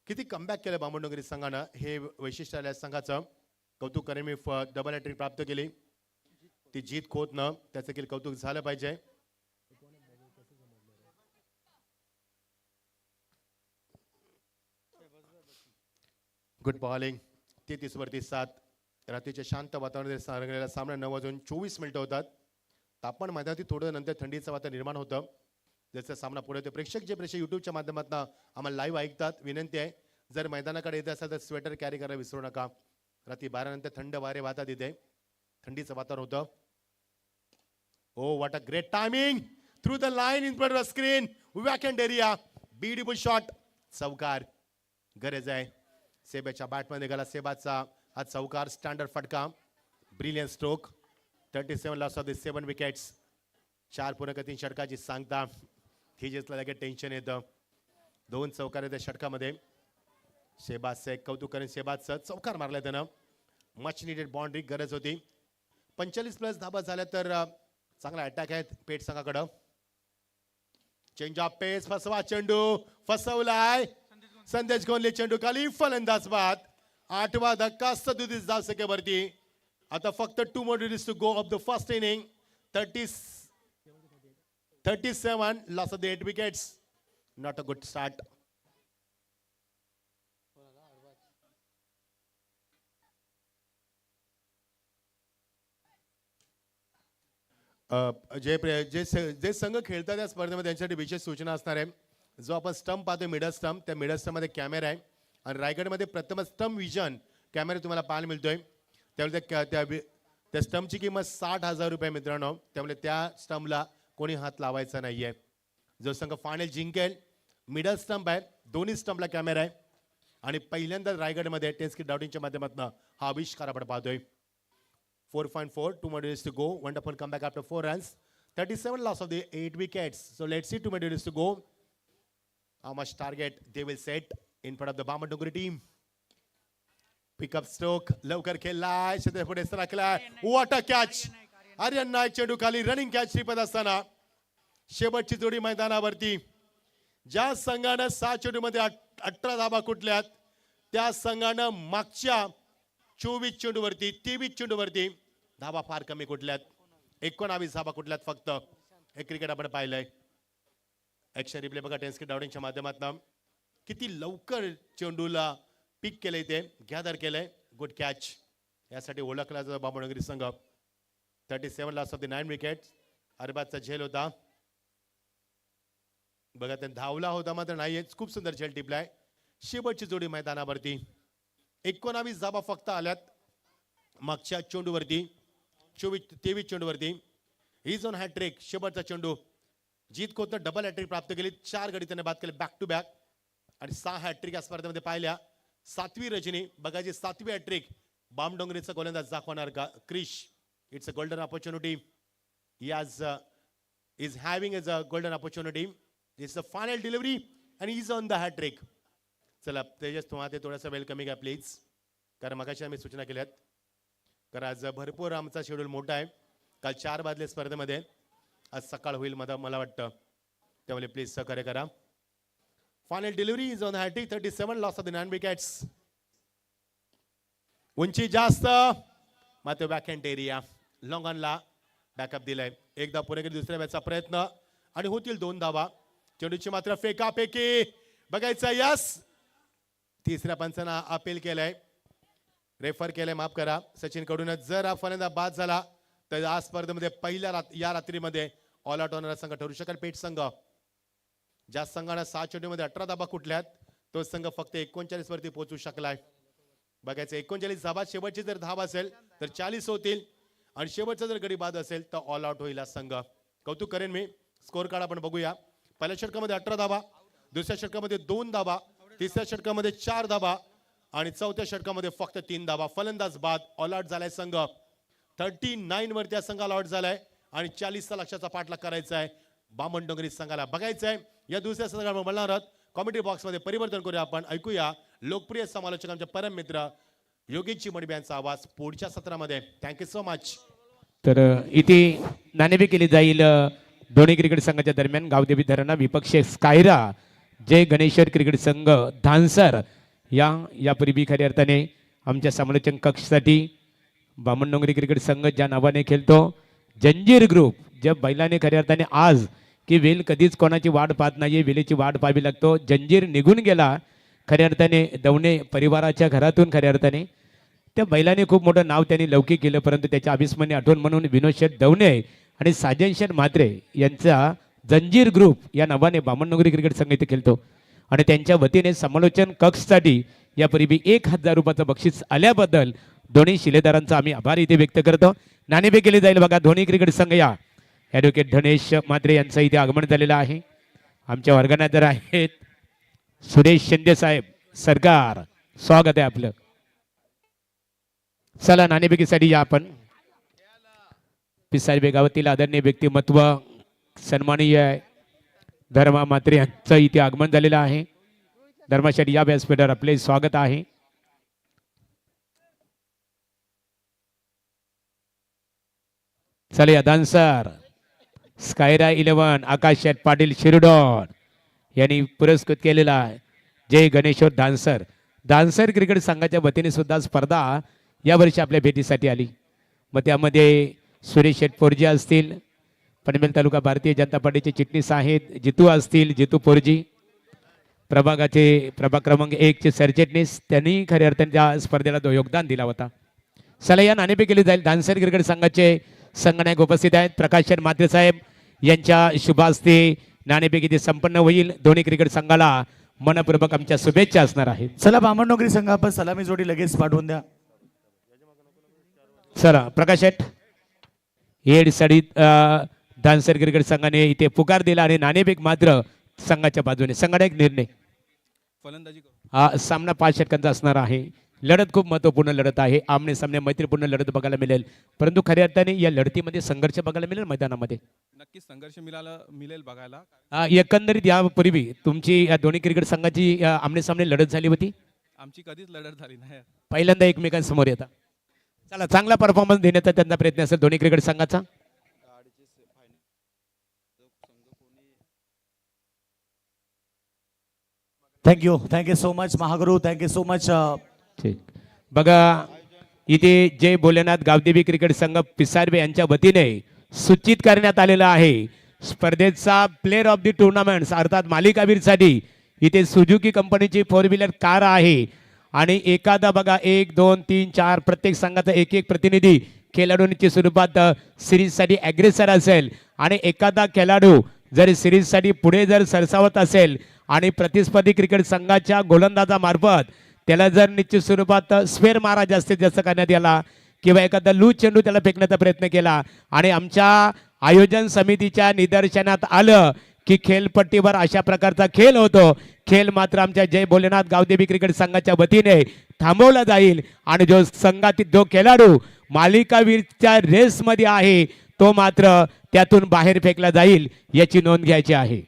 किती कमबॅक केलं बामणडोंगरी संघानं, हे वैशिष्ट्य आल्या संघाचं. कौतुक करेन मी. डबल हॅट्रिक प्राप्त केली. ती जीत खोतनं त्याचं देखील कौतुक झालं पाहिजे. Good bowling. 33 वरती 7. रात्रीच्या शांत वातावरणामध्ये रंगलेला सामना 9 वाजून 24 मिनिटं होतात. तापमान मैदानात थोडं नंतर थंडीचं वातावरण निर्माण होतं. जसं सामना पुढे होतो. प्रेक्षक युट्यूबच्या माध्यमातून आम्हाला लाईव्ह ऐकतात. विनंती आहे, जर मैदानाकडे येत असाल तर स्वेटर कॅरी करायला विसरू नका. रात्री 12 नंतर थंड वारे वाहतात. इथे थंडीचं वातावरण होतं. Oh what a great timing. Through the line in front of screen. Vacant area. Beautiful shot. चौकार. गरज आहे. सेबाच्या बॅटमध्ये गेला. सेबाचा हा चौकार. स्टँडर्ड फटका. Brilliant stroke. 37 loss of the 7 wickets. 4 पूर्ण 3 षटकाची सांगता. तेजसला लगेच टेन्शन येतं. 2 चौकार आहेत षटकामध्ये. शेबाजचं एक कौतुक करेन. शेबाजचं चौकार मारलाय त्यानं. मच निडेड बाउंड्री गरज होती. 45+ धाबा झाल्या तर चांगला अटॅक आहे पेट संघाकडं. चेंज ऑफ पेस. फसवा चेंडू. फसवलाय. संदेश गोंधळे चेंडू खाली. फलंदाज बाद. 8वा धक्का 37 धावसंख्येवरती. आता फक्त 2 more minutes to go of the first inning. 37 loss of the 8 wickets. Not a good start. जे संघ खेळतात त्या स्पर्धेमध्ये त्यांच्यासाठी विशेष सूचना असणार आहे. जो आपण स्टंप पाहतोय मिडल स्टंप, त्या मिडल स्टंप मध्ये कॅमेरा आहे आणि रायगडमध्ये प्रथम स्टंप विजन कॅमेरा तुम्हाला पाहायला मिळतोय. त्यामुळे त्या स्टंपची किंमत 60,000 रुपये मित्रांनो. त्यामुळे त्या स्टंपला कोणी हात लावायचा नाहीये. जो संघ फायनल जिंकेल, मिडल स्टंप आहे, दोन्ही स्टंपला कॅमेरा आहे आणि पहिल्यांदा रायगडमध्ये टेनिसक्रिकेट.inच्या माध्यमातून हा आविष्कार आपण पाहतोय. 4.4, 2 more minutes to go. Wonderful comeback after 4 runs. 37 loss of the 8 wickets. So let's see 2 more minutes to go. How much target they will set in front of the Bamandongri team. Pick up stroke. लवकर खेळलाय. पुढे सरकलाय. What a catch. Aryan Naik चेंडू खाली. Running catch Shripad असताना शेवटची जोडी मैदानावरती. ज्या संघानं 6 चेंडूमध्ये 18 धाबा कुठल्यात त्या संघानं मागच्या 24 चेंडूवरती 23 चेंडूवरती धाबा फार कमी कुठल्यात. 19 धाबा कुठल्यात फक्त. हे क्रिकेट आपण पाहिलंय. ॲक्शन रिप्ले बघा टेन्स्की डावडिंगच्या माध्यमातून किती लवकर चेंडूला पिक केलंय ते गॅदर केलंय गुड कॅच यासाठी ओळखला जातो बामणगिरी संघ 37 लास्ट ऑफ द 9 विकेट अरबाजचा झेल होता बघा ते धावला होता मात्र नाही खूप सुंदर झेल टिपलाय शेवटची जोडी मैदानावरती 19 धावा फक्त आल्यात मागच्या चेंडूवरती 23 चेंडूवरती ही झोन हॅट्रिक शेवटचा चेंडू जीत कोतनं डबल हॅट्रिक प्राप्त केली 4 गडी त्याने बाद केले बॅक टू बॅक आणि 6 हॅट्रिक या स्पर्धेमध्ये पाहिल्या 7वी रजनी बघायची 7वी हॅट्रिक बामडोंगरीचा गोलंदाज दाखवणार का Krish it's a golden opportunity is having as a golden opportunity. This is the final delivery and he's on the hat trick. चला तेजस तुम्हाला ते थोडासा वेळ कमी घ्या प्लीज कारण मगाशी आम्ही सूचना केल्यात कारण आज भरपूर आमचा शेड्यूल मोठा आहे काल 4 वाजले स्पर्धेमध्ये आज सकाळ होईल मला वाटतं त्यामुळे प्लीज सहकार्य करा final delivery is on hat trick 37 loss of the 9 wickets उंची जास्त मात्र बॅकहँड एरिया लॉंग ऑनला बॅकअप दिलाय एकदा पुरेकडे दुसऱ्या मॅचचा प्रयत्न आणि होतील 2 धावा चेंडूची मात्र फेकाफेकी बघायचं यस तिसऱ्या पंचांना अपील केलंय रेफर केलंय माफ करा सचिन कडूनच जर हा फलंदाज बाद झाला तर आज स्पर्धेमध्ये पहिल्या या रात्रीमध्ये ऑल आउट होणारा संघ ठरू शकेल पेठ संघ ज्या संघाने 6 चेंडूमध्ये 18 धाबा कुठल्यात तो संघ फक्त 39 वरती पोहोचू शकलाय बघायचं 39 धाबा शेवटची जर धाव असेल तर 40 होतील आणि शेवटचा जर गडी बाद असेल तर ऑल आउट होईल हा संघ कौतुक करेन मी स्कोर कार्ड आपण बघूया पहिल्या षटकामध्ये 18 धाबा दुसऱ्या षटकामध्ये 2 धाबा तिसऱ्या षटकामध्ये 4 धाबा आणि चौथ्या षटकामध्ये फक्त 3 धाबा फलंदाज बाद ऑल आउट झालाय संघ 39 वरती हा संघ ऑल आउट झालाय आणि 40चा लक्षाचा पाठलाग करायचा आहे बामणडोंगरी संघाला बघायचं आहे या दुसऱ्या संघाला बोलणार आहोत कॉमेंट्री बॉक्स मध्ये परिवर्तन करूया आपण ऐकूया लोकप्रिय समालोचकांचे परम मित्र योगेश चिमणबे यांचा आवाज पुढच्या सत्रामध्ये थँक्यू सो मच तर इथे नाणेफेक केली जाईल दोन्ही क्रिकेट संघाच्या दरम्यान गावदेवी धरणा विपक्ष स्कायरा जय गणेश्वर क्रिकेट संघ धानसर यापूर्वी खऱ्या अर्थाने आमच्या समालोचन कक्षासाठी बामणडोंगरी क्रिकेट संघ ज्या नावाने खेळतो जंजीर ग्रुप ज्या बैलाने खऱ्या अर्थाने आज की वेल कधीच कोणाची वाट पाहत नाही वेलेची वाट पाहावी लागतो जंजीर निघून गेला खऱ्या अर्थाने दवणे परिवाराच्या घरातून खऱ्या अर्थाने त्या बैलाने खूप मोठं नाव त्यांनी लौकिक केलं परंतु त्याच्या अविस्मरणीय आठवण म्हणून विनोद शेठ दवणे आणि साजन शेठ म्हात्रे यांचा जंजीर ग्रुप या नावाने बामणडोंगरी क्रिकेट संघ इथे खेळतो आणि त्यांच्या वतीने समालोचन कक्षसाठी यापूर्वी 1000 रुपयाचं बक्षीस आल्याबद्दल दोन्ही शिलेदारांचा आम्ही आभार इथे व्यक्त करतो नाणेफेक केली जाईल बघा दोन्ही क्रिकेट संघ या ॲडव्होकेट धनेश म्हात्रे यांचं इथे आगमन झालेलं आहे आमच्या ऑर्गनायझर आहेत सुरेश शिंदे साहेब सरकार स्वागत आहे आपलं चला नाणेफेकीसाठी या आपण पिसारी गावातील आदरणीय व्यक्तिमत्व सन्माननीय धर्मा म्हात्रे यांचं इथे आगमन झालेलं आहे धर्मासाठी या व्यासपीठावर आपले स्वागत आहे चला दानसर स्कायरा 11 आकाश शेठ पाटील शिरडॉन यांनी पुरस्कृत केलेला आहे जय गणेश्वर धानसर क्रिकेट संघाच्या वतीने सुद्धा स्पर्धा यावर्षी आपल्या भेटीसाठी आली मग त्यामध्ये सुरेश शेठ पोरजी असतील पनवेल तालुका भारतीय जनता पार्टीचे चिटणीस आहेत जितू असतील जितू पोरजी प्रभाग क्रमांक 1 चे सरचिटणीस त्यांनी खऱ्या अर्थाने त्या स्पर्धेला योगदान दिला होता चला या नाणेफेक केली जाईल धानसर क्रिकेट संघाचे संघनायक उपस्थित आहेत प्रकाश म्हात्रे साहेब यांच्या शुभ हस्ते नाणेफेक इथे संपन्न होईल दोन्ही क्रिकेट संघाला मनपूर्वक आमच्या शुभेच्छा असणार आहेत चला बामणडोंगरी संघ आपण सलामी जोडी लगेच पाठवून द्या चला प्रकाश शेठ हेड सडीत धानसर क्रिकेट संघाने इथे पुकार दिला आणि नाणेफेक मात्र संघाच्या बाजूने संघाचा निर्णय फलंदाजी हा सामना 5 षटकांचा असणार आहे लढत खूप महत्वपूर्ण लढत आहे आमने सामने मैत्रीपूर्ण लढत बघायला मिळेल परंतु खऱ्या अर्थाने या लढतीमध्ये संघर्ष बघायला मिळेल मैदानामध्ये नक्कीच संघर्ष मिळेल बघायला एकंदरीत यापूर्वी तुमची या दोन्ही क्रिकेट संघाची आमने सामने लढत झाली होती आमची कधीच लढत झाली नाही पहिल्यांदा एकमेकांसमोर येतात चला चांगला परफॉर्मन्स देण्याचा त्यांचा प्रयत्न असेल दोन्ही क्रिकेट संघाचा थँक्यू सो मच महागुरु थँक्यू सो मच ठीक बघा इथे जय भोलेनाथ गावदेवी क्रिकेट संघ पिसारवे यांच्या वतीने सूचित करण्यात आलेलं आहे स्पर्धेचा प्लेअर ऑफ द टुर्नामेंट अर्थात मालिकावीरसाठी इथे सुझुकी कंपनीची 4 व्हीलर कार आहे आणि एखादा बघा 1 2 3 4 प्रत्येक संघाचा एक एक प्रतिनिधी खेळाडूंच्या स्वरूपात सिरीजसाठी ॲग्रेसर असेल आणि एखादा खेळाडू जर सिरीजसाठी पुढे जर सरसावत असेल आणि प्रतिस्पर्धी क्रिकेट संघाच्या गोलंदाजामार्फत त्याला जर निश्चित स्वरूपात स्क्वेअर मारा जास्तीत जास्त करण्यात आला किंवा एखादा लूज चेंडू त्याला फेकण्याचा प्रयत्न केला आणि आमच्या आयोजन समितीच्या निदर्शनात आलं की खेळपट्टीवर अशा प्रकारचा खेळ होतो, खेळ मात्र आमच्या जय भोलेनाथ गावदेवी क्रिकेट संघाच्या वतीने थांबवला जाईल आणि जो संघातील जो खेळाडू मालिकावीरच्या रेसमध्ये आहे तो मात्र त्यातून बाहेर फेकला जाईल याची नोंद घ्यायची आहे.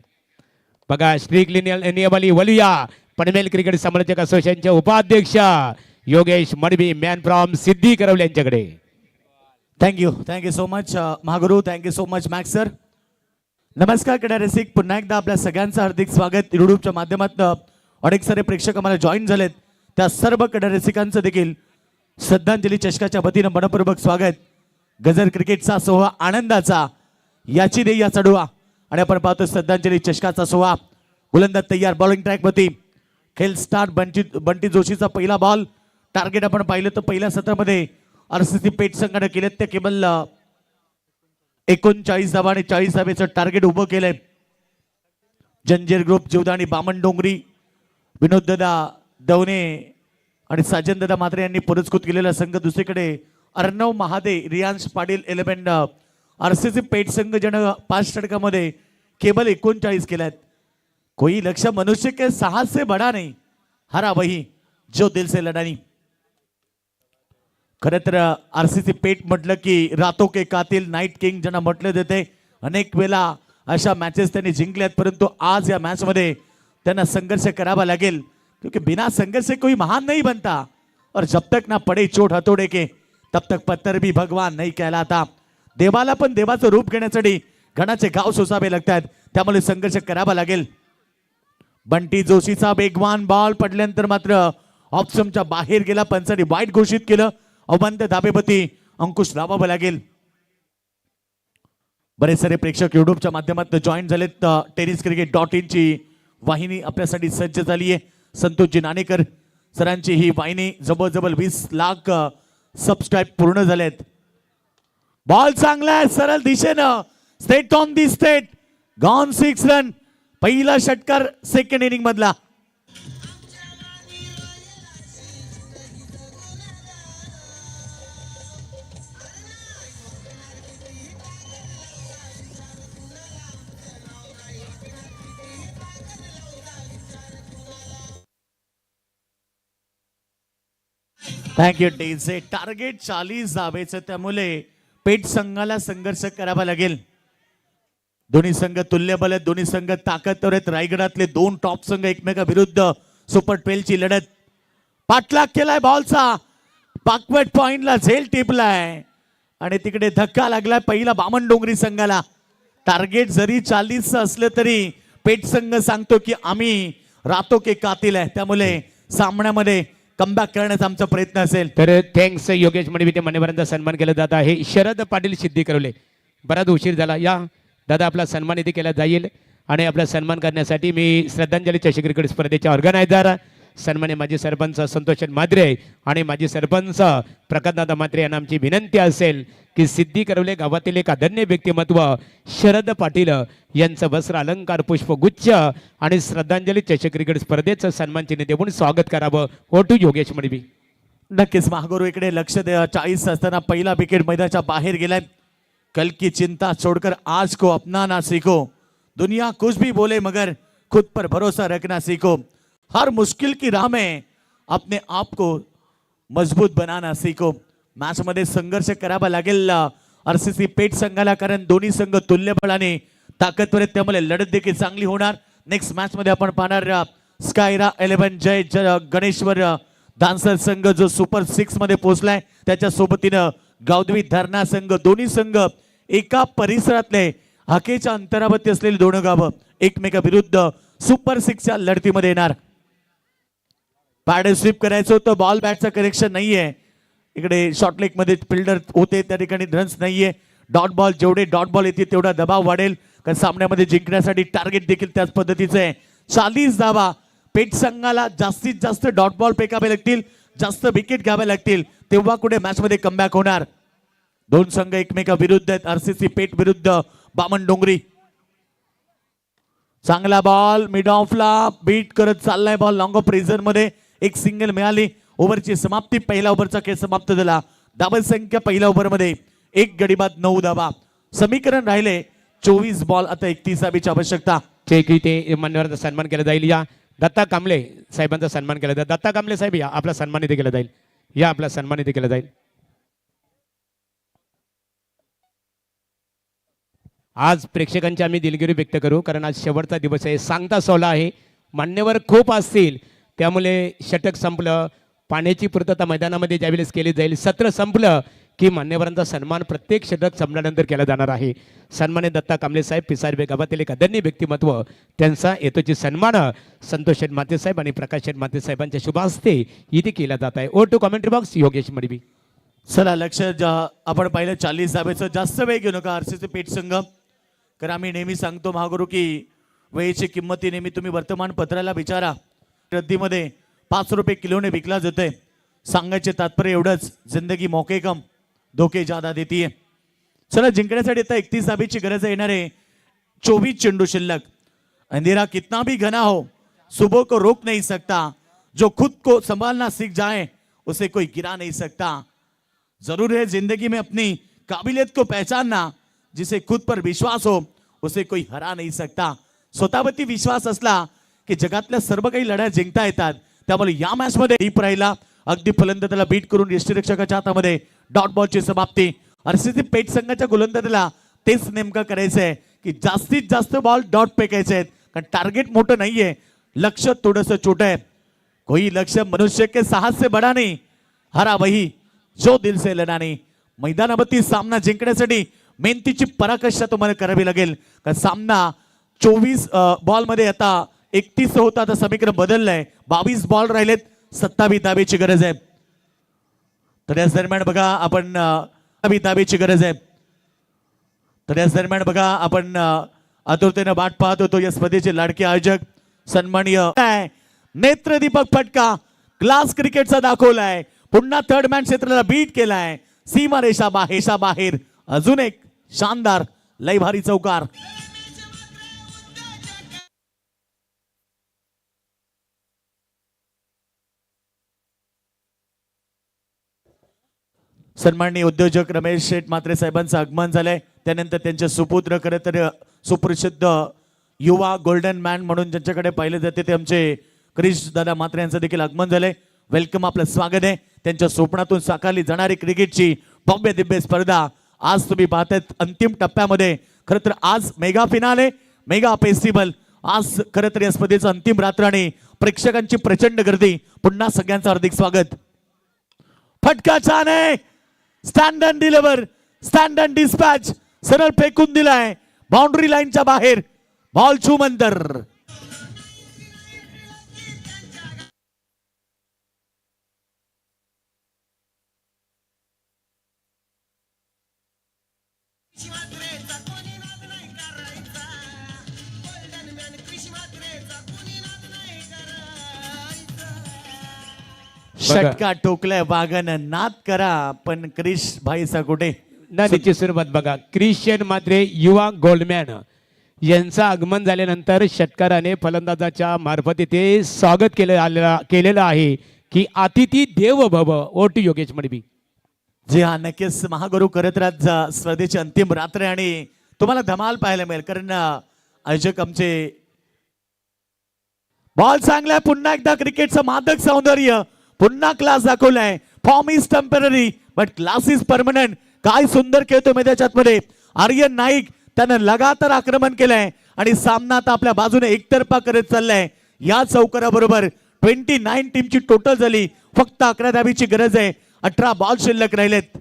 बघा स्ट्रिक्टली नियमावली वलिया पनवेल क्रिकेट समालोचक असोसिएशनचे उपाध्यक्ष योगेश मडवी मॅन फ्रॉम सिद्धी करवले यांच्याकडे. थँक्यू सो मच महागुरु. Thank you so much Max sir. नमस्कार क्रीडा रसिक, पुन्हा एकदा आपल्या सगळ्यांचं हार्दिक स्वागत. युट्यूबच्या माध्यमातून अनेक सारे प्रेक्षक आम्हाला जॉईन झालेत, त्या सर्व क्रीडा रसिकांचं देखील श्रद्धांजली चषकाच्या वतीनं मनपूर्वक स्वागत. गजर क्रिकेटचा सोहळा आनंदाचा याची देई या चढवा आणि आपण पाहतो श्रद्धांजली चषकाचा सोहळा. गोलंदाज तयार, बॉलिंग ट्रॅक वरती खेळ स्टार्ट. बंटी जोशीचा पहिला बॉल. टार्गेट आपण पाहिलं तर पहिल्या सत्रामध्ये आरसीसी पेठ संघाने केले ते केवळ 39 धावा आणि 40 धावेचं टार्गेट उभं केलंय. जंजीर ग्रुप, जीवदानी बामण डोंगरी, विनोददादा दवणे आणि साजनदादा म्हात्रे यांनी पुरस्कृत केलेला संघ. दुसरीकडे अर्णव महादे, रियांश पाटील 11 आरसीसी पेठ संघ ज्यानं 5 षटकामध्ये केवळ 39 केल्यात. कोई लक्ष्य मनुष्य के साहस से बड़ा नहीं, हरा वही जो दिल से लड़ा नहीं. खरं तर आरसीसी पेठ म्हटलं की रातों के कातिल, नाईट किंग ज्यांना म्हटलं जाते. अनेक वेळा अशा मॅचेस त्यांनी जिंकल्यात, परंतु आज या मॅच मध्ये त्यांना संघर्ष करावा लागेल, क्योंकि बिना संघर्ष से कोई महान नहीं बनता और जब तक ना पडे चोट हथोडे के तब तक पत्थर भी भगवान नहीं कहलाता. देवाला पण देवाचं रूप घेण्यासाठी घणाचे गाव सोसावे लागतात, त्यामुळे संघर्ष करावा लागेल. बंटी जोशीचा वेगवान बॉल पडल्यानंतर मात्र ऑप्शनच्या बाहेर गेला. पंचांनी वाईट घोषित केलं. अवंत धाबेपती अंकुश लावावं लागेल. बरेच सारे प्रेक्षक युट्यूबच्या माध्यमातून जॉईन झालेत. tenniscricket.in ची वाहिनी आपल्यासाठी सज्ज झाली आहे. संतोषजी नाणेकर सरांची ही वाहिनी जवळजवळ 20 लाख सबस्क्राईब पूर्ण झालेत. बॉल चांगला आहे, सरळ दिशेनं, state on the state, gone 6 run. पहिला षटकार सेकंड इनिंग मधला. Thank you DJ. टार्गेट 40 धावेचं, त्यामुळे पेठ संघाला संघर्ष करावा लागेल. दोन्ही संघ तुल्यबल आहेत, दोन्ही संघ ताकदवर आहेत. रायगडातले 2 टॉप संघ एकमेकाविरुद्ध सुपर 12 ची लढत. पाठलाग केलाय बॉलचा, बॅकवर्ड पॉइंटला झेल टिपलाय आणि तिकडे धक्का लागलाय पहिला बामण डोंगरी संघाला. टार्गेट जरी 40 असलं तरी पेठ संघ सांगतो की आम्ही रातो के कातिल आहे, त्यामुळे सामन्यामध्ये कमबॅक करण्याचा आमचा प्रयत्न असेल. तर थँक्स योगेश मडवी, ते मान्यवरांचा सन्मान केला जात आहे. शरद पाटील सिद्धी करवले, बराच उशीर झाला. या दादा, आपला सन्मान इथे केला जाईल आणि आपला सन्मान करण्यासाठी मी श्रद्धांजली चषक क्रिकेट स्पर्धेचे ऑर्गनायझर सन्मान्य माजी सरपंच संतोष म्हात्रे आणि माजी सरपंच प्रकाशदादा म्हात्रे यांना आमची विनंती असेल की सिद्धी करवले गावातील एक आदरणीय व्यक्तिमत्व शरद पाटील यांचं वस्त्र अलंकार पुष्पगुच्छ आणि श्रद्धांजली चषक क्रिकेट स्पर्धेचं सन्मान चिन्ह देऊन स्वागत करावं. Over to Yogesh Madavi. नक्कीच महागुरु इकडे लक्ष द्या. 40 असताना पहिला विकेट मैदानाच्या बाहेर गेलाय. कल की चिंता छोड़कर आज को अपनाना सीखो, दुनिया कुछ भी बोले मगर खुद पर भरोसा रखना सीखो, हर मुश्किल की राह में अपने आप को मजबूत बनाना सीखो. मॅच मध्ये संघर्ष करावा लागेल आरसीसी पेठ संघाला, कारण दोन्ही संघ तुल्यबळाने ताकदवर आहेत, त्यामुळे लढत देखील चांगली होणार. नेक्स्ट मॅच मध्ये आपण पाहणार स्कायरा 11 जय गणेश्वर धानसर संघ जो सुपर 6 मध्ये पोहोचलाय, त्याच्या सोबतीनं गावदेवी धरणा संघ. दोन्ही संघ एका परिसरातले हाकेच्या अंतरावरती असलेली 2 गावं एकमेकाविरुद्ध सुपर 6 च्या लढतीमध्ये येणार. पॅडल स्वीप करायचं होतं, बॉल बॅटचं कनेक्शन नाहीये. इकडे शॉर्टलेग मध्ये फिल्डर होते, त्या ठिकाणी रन्स नाहीये. डॉट बॉल, जेवढे डॉट बॉल येतील तेवढा दबाव वाढेल. कारण सामन्यामध्ये जिंकण्यासाठी टार्गेट देखील त्याच पद्धतीचं आहे. 40 धावा. पेट संघाला जास्तीत जास्त डॉट बॉल फेकावे लागतील, जास्त विकेट घ्यावे लागतील, तेव्हा कुठे मॅच मध्ये कमबॅक होणार. दोन संघ एकमेका विरुद्ध आहेत. आरसीसी पेट विरुद्ध बामण डोंगरी. चांगला बॉल मिड ऑफला बीट करत चाललाय बॉल लॉंग ऑफ प्रेझर मध्ये. एक सिंगल मिळाली. ओव्हरची समाप्ती. पहिला ओव्हरचा खेळ समाप्त झाला. धावा संख्या पहिल्या ओव्हर मध्ये 1 गडी बाद 9 धावा. समीकरण राहिले 24 बॉल. आता 31 धावेची आवश्यकता. चेक इथे मान्यवरांचा सन्मान केला जाईल. या दत्ता कांबळे साहेबांचा सन्मान केला जाईल. दत्ता कांबळे साहेब या आपला सन्मान इथे केला जाईल. या आपला सन्मान इथे केला जाईल. आज प्रेक्षकांची आम्ही दिलगिरी व्यक्त करू कारण आज शेवटचा दिवस आहे. सांगता सोहळा आहे. मान्यवर खूप असतील त्यामुळे षटक संपलं. पाण्याची पूर्तता मैदानामध्ये ज्यावेळेस केली जाईल, सत्र संपलं की मान्यवरांचा सन्मान प्रत्येक षटक संपल्यानंतर केला जाणार आहे. सन्मान्य दत्ता कांबळे साहेब पिसारबे गावातील एक आदरणीय व्यक्तिमत्व, त्यांचा येतोची सन्मान संतोष शेठ माते साहेब आणि प्रकाश शेठ माते साहेबांच्या शुभ हस्ते इथे केला जात आहे. Over to commentary box Yogesh Madavi. चला लक्ष आपण पाहिलं 40 धावेचं. जास्त वेळ घेऊ नका आरसीसी पेट संघ. कारण आम्ही नेहमी सांगतो महागुरु की वेळेची किंमत नेहमी तुम्ही वर्तमानपत्राला विचारा. रद्दीमध्ये 5 रुपये किलोने विकला जातोय. सांगायचे तात्पर्य एवढंच, जिंदगी मौके कम धोके ज्यादा देतीये. चला जिंकण्यासाठी आता 31 धावेची गरज येणार आहे. 24 चेंडू शिल्लक. अंधेरा कितना भी घना हो सुबह को रोक नहीं सकता. जो खुद को संभालना सीख जाए उसे कोई गिरा नहीं सकता. जरूर है जिंदगी में अपनी काबिलियत को पहचानना. जिसे खुद पर विश्वास हो उसे कोई हरा नहीं सकता. स्वतःवरती विश्वास असला की जगातल्या सर्व काही लढ्या जिंकता येतात. त्यामुळे या मॅच मध्ये डीप राहिला. अगदी फलंदाजाला बीट करून यष्टीरक्षकाच्या हातामध्ये डॉट बॉलची समाप्ती. आरसीसी पेट संघाच्या गोलंदाजाला तेच नेमकं करायचंय की जास्तीत जास्त बॉल डॉट फेकायचे आहेत. कारण टार्गेट मोठं नाहीये, लक्ष थोडंसं छोटं आहे. कोई लक्ष्य मनुष्य के साहस से बडा नहीं, हरा वही जो दिल से लढा नहीं. मैदानावरती सामना जिंकण्यासाठी मेहनतीची पराकाष्ठा तुम्हाला करावी लागेल. कारण सामना 24 बॉल मध्ये आता 31 होता. आता समीकरण बदललंय. 22 बॉल राहिलेत. 27 धावेची गरज आहे. तर याच दरम्यान बघा आपण 27 धावेची गरज आहे. तर याच दरम्यान बघा आपण आतुरतेने वाट पाहत होतो. या स्पर्धेचे लाडके आयोजक सन्माननीय नेत्रदीपक फटका क्लास क्रिकेटचा दाखवलाय. पुन्हा थर्ड मॅन क्षेत्राला बीट केलाय. सीमा रेषा बाहेर अजून एक शानदार लय भारी चौकार. सन्माननीय उद्योजक रमेश शेठ म्हात्रे साहेबांचं आगमन झालंय. त्यानंतर त्यांचे सुपुत्र खरं तर सुप्रसिद्ध युवा गोल्डन मॅन म्हणून ज्यांच्याकडे पाहिले जाते ते आमचे क्रिश दादा म्हात्रे यांचं देखील आगमन झालंय. वेलकम, आपलं स्वागत आहे. त्यांच्या स्वप्नातून साकारली जाणारी क्रिकेटची भव्य दिव्य स्पर्धा आज तुम्ही पाहतायत अंतिम टप्प्यामध्ये. खरं तर आज मेगा फिनाले, मेगा फेस्टिवल. आज खरं तर या स्पर्धेचं अंतिम रात्र आणि प्रेक्षकांची प्रचंड गर्दी. पुन्हा सगळ्यांचं हार्दिक स्वागत. फटका छान आहे. Stand and deliver, stand and dispatch. सरळ फेकून दिलाय बाउंड्री लाईनच्या बाहेर. बॉल छूमंतर. षटका टोकलाय वाघानं. नाद करा पण क्रिश भाईचा कुठे नदीची सुरुवात बघा. क्रिश्चियन मात्रे युवा गोल्डमॅन यांचं आगमन झाल्यानंतर षटकाराने फलंदाजाच्या मार्फत इथे स्वागत केलेलं आहे की अतिथी देव भव. ओटी योगेश मडवी. जी हा, नक्कीच महागुरु करत राहत. स्पर्धेची अंतिम रात्र आहे आणि तुम्हाला धमाल पाहायला मिळेल. कारण आयोजक आमचे बॉल चांगलाय. पुन्हा एकदा क्रिकेटचं मादक सौंदर्य. पुन्हा क्लास दाखवलाय. Form is temporary but class is permanent. काय सुंदर खेळतो मैदानाच्या मध्ये आर्यन नाईक. त्यानं लगातार आक्रमण केलंय आणि सामना आता आपल्या बाजूने एकतर्फा करत चाललाय. या चौकाराबरोबर 29 टीमची टोटल झाली. फक्त 11 धावेची गरज आहे. 18 बॉल शिल्लक राहिलेत.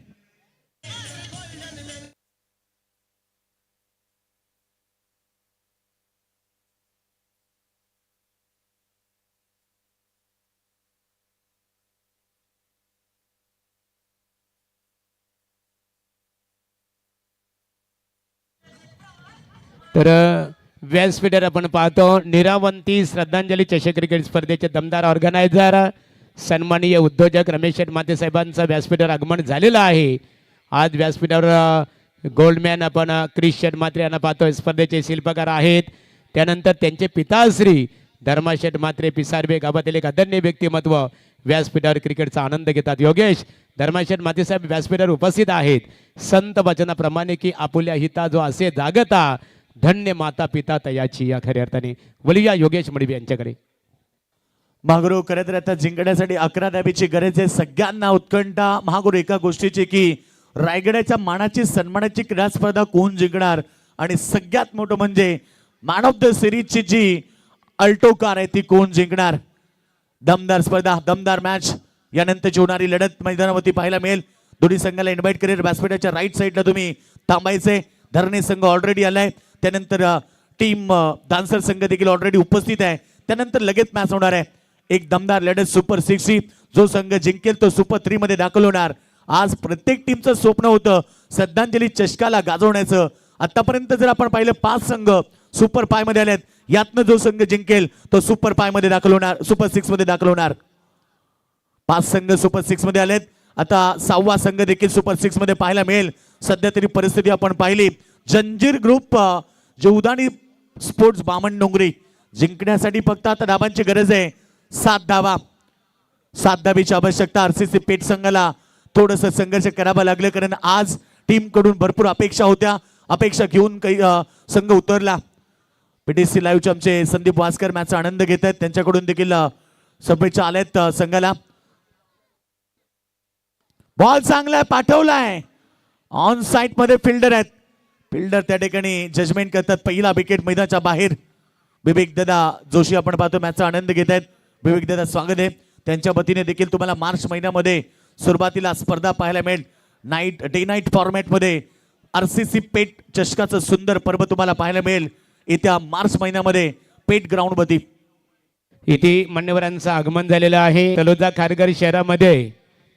तर व्यासपीठावर आपण पाहतो निरावंती श्रद्धांजली चषक क्रिकेट स्पर्धेचे दमदार ऑर्गनायझर सन्माननीय उद्योजक रमेश शेठ माते साहेबांचं व्यासपीठावर आगमन झालेलं आहे. आज व्यासपीठावर गोल्डमॅन आपण क्रिश शेठ मात्रे यांना पाहतोय, स्पर्धेचे शिल्पकार आहेत. त्यानंतर त्यांचे पिताश्री धर्माशेठ मात्रे पिसारबे गावातील एक आदरणीय व्यक्तिमत्व व्यासपीठावर क्रिकेटचा आनंद घेतात. योगेश धर्माशेठ माते साहेब व्यासपीठावर उपस्थित आहेत. संत वचनाप्रमाणे की आपुल्या हिता जो असे जागता धन्य माता पिता तयाची, या खऱ्या अर्थाने बोलूया योगेश मडवी यांच्याकडे. महागुरु खरं तर आता जिंकण्यासाठी 11 धाबीची गरज आहे. सगळ्यांना उत्कंठा महागुरु एका गोष्टीची की रायगडाच्या मानाची सन्मानाची क्रीडा स्पर्धा कोण जिंकणार, आणि सगळ्यात मोठं म्हणजे मॅन ऑफ द सिरीजची जी अल्टो कार आहे ती कोण जिंकणार. दमदार स्पर्धा, दमदार मॅच यानंतरची होणारी लढत मैदानावरती पाहायला मिळेल. दोन्ही संघाला इन्व्हाइट करेल. व्यासपीठाच्या राईट साईडला तुम्ही थांबायचे. धरणे संघ ऑलरेडी आलाय. त्यानंतर टीम डान्सर संघ देखील ऑलरेडी उपस्थित आहे. त्यानंतर लगेच मॅच होणार आहे. एक दमदार लढत सुपर 6. जो संघ जिंकेल तो सुपर 3 मध्ये दाखल होणार. आज प्रत्येक टीमचं स्वप्न होतं श्रद्धांजली चषकाला गाजवण्याचं. आतापर्यंत जर आपण पाहिलं 5 संघ सुपर 5 मध्ये आलेत. यातनं जो संघ जिंकेल तो सुपर 5 मध्ये दाखल होणार, सुपर 6 मध्ये दाखल होणार. 5 संघ सुपर 6 मध्ये आलेत. आता 6वा संघ देखील सुपर 6 मध्ये पाहायला मिळेल. सध्या तरी परिस्थिती आपण पाहिली, जंजीर ग्रुप जीवदानी स्पोर्ट्स बामण डोंगरी जिंकण्यासाठी फक्त आता धाबांची गरज आहे. 7 धावा, 7 धाबीची आवश्यकता. आरसीसी पेठ संघाला थोडस संघर्ष करावा लागलं, कारण आज टीम कडून भरपूर अपेक्षा होत्या. अपेक्षा घेऊन काही संघ उतरला. पीटीसी लाईव्हचे आमचे संदीप वासकर मॅचचा आनंद घेत आहेत. त्यांच्याकडून देखील शुभेच्छा आल्यात संघाला. बॉल चांगला पाठवलाय. ऑन साइड मध्ये फिल्डर आहेत. फिल्डर त्या ठिकाणी जजमेंट करतात. पहिला विकेट मैदानाच्या बाहेर. विवेक दादा जोशी आपण पाहतो मॅचचा आनंद घेत आहेत. विवेक दादा स्वागत आहे. त्यांच्या वतीने देखील तुम्हाला मार्च महिन्यामध्ये सुरुवातीला स्पर्धा पाहायला मिळेल. डे नाईट फॉर्मॅट मध्ये आरसीसी पेठ चषकाचं सुंदर पर्व तुम्हाला पाहायला मिळेल येत्या मार्च महिन्यामध्ये पेठ ग्राउंड मध्ये. इथे मान्यवरांचं आगमन झालेलं आहे. तलोजा खारघर शहरामध्ये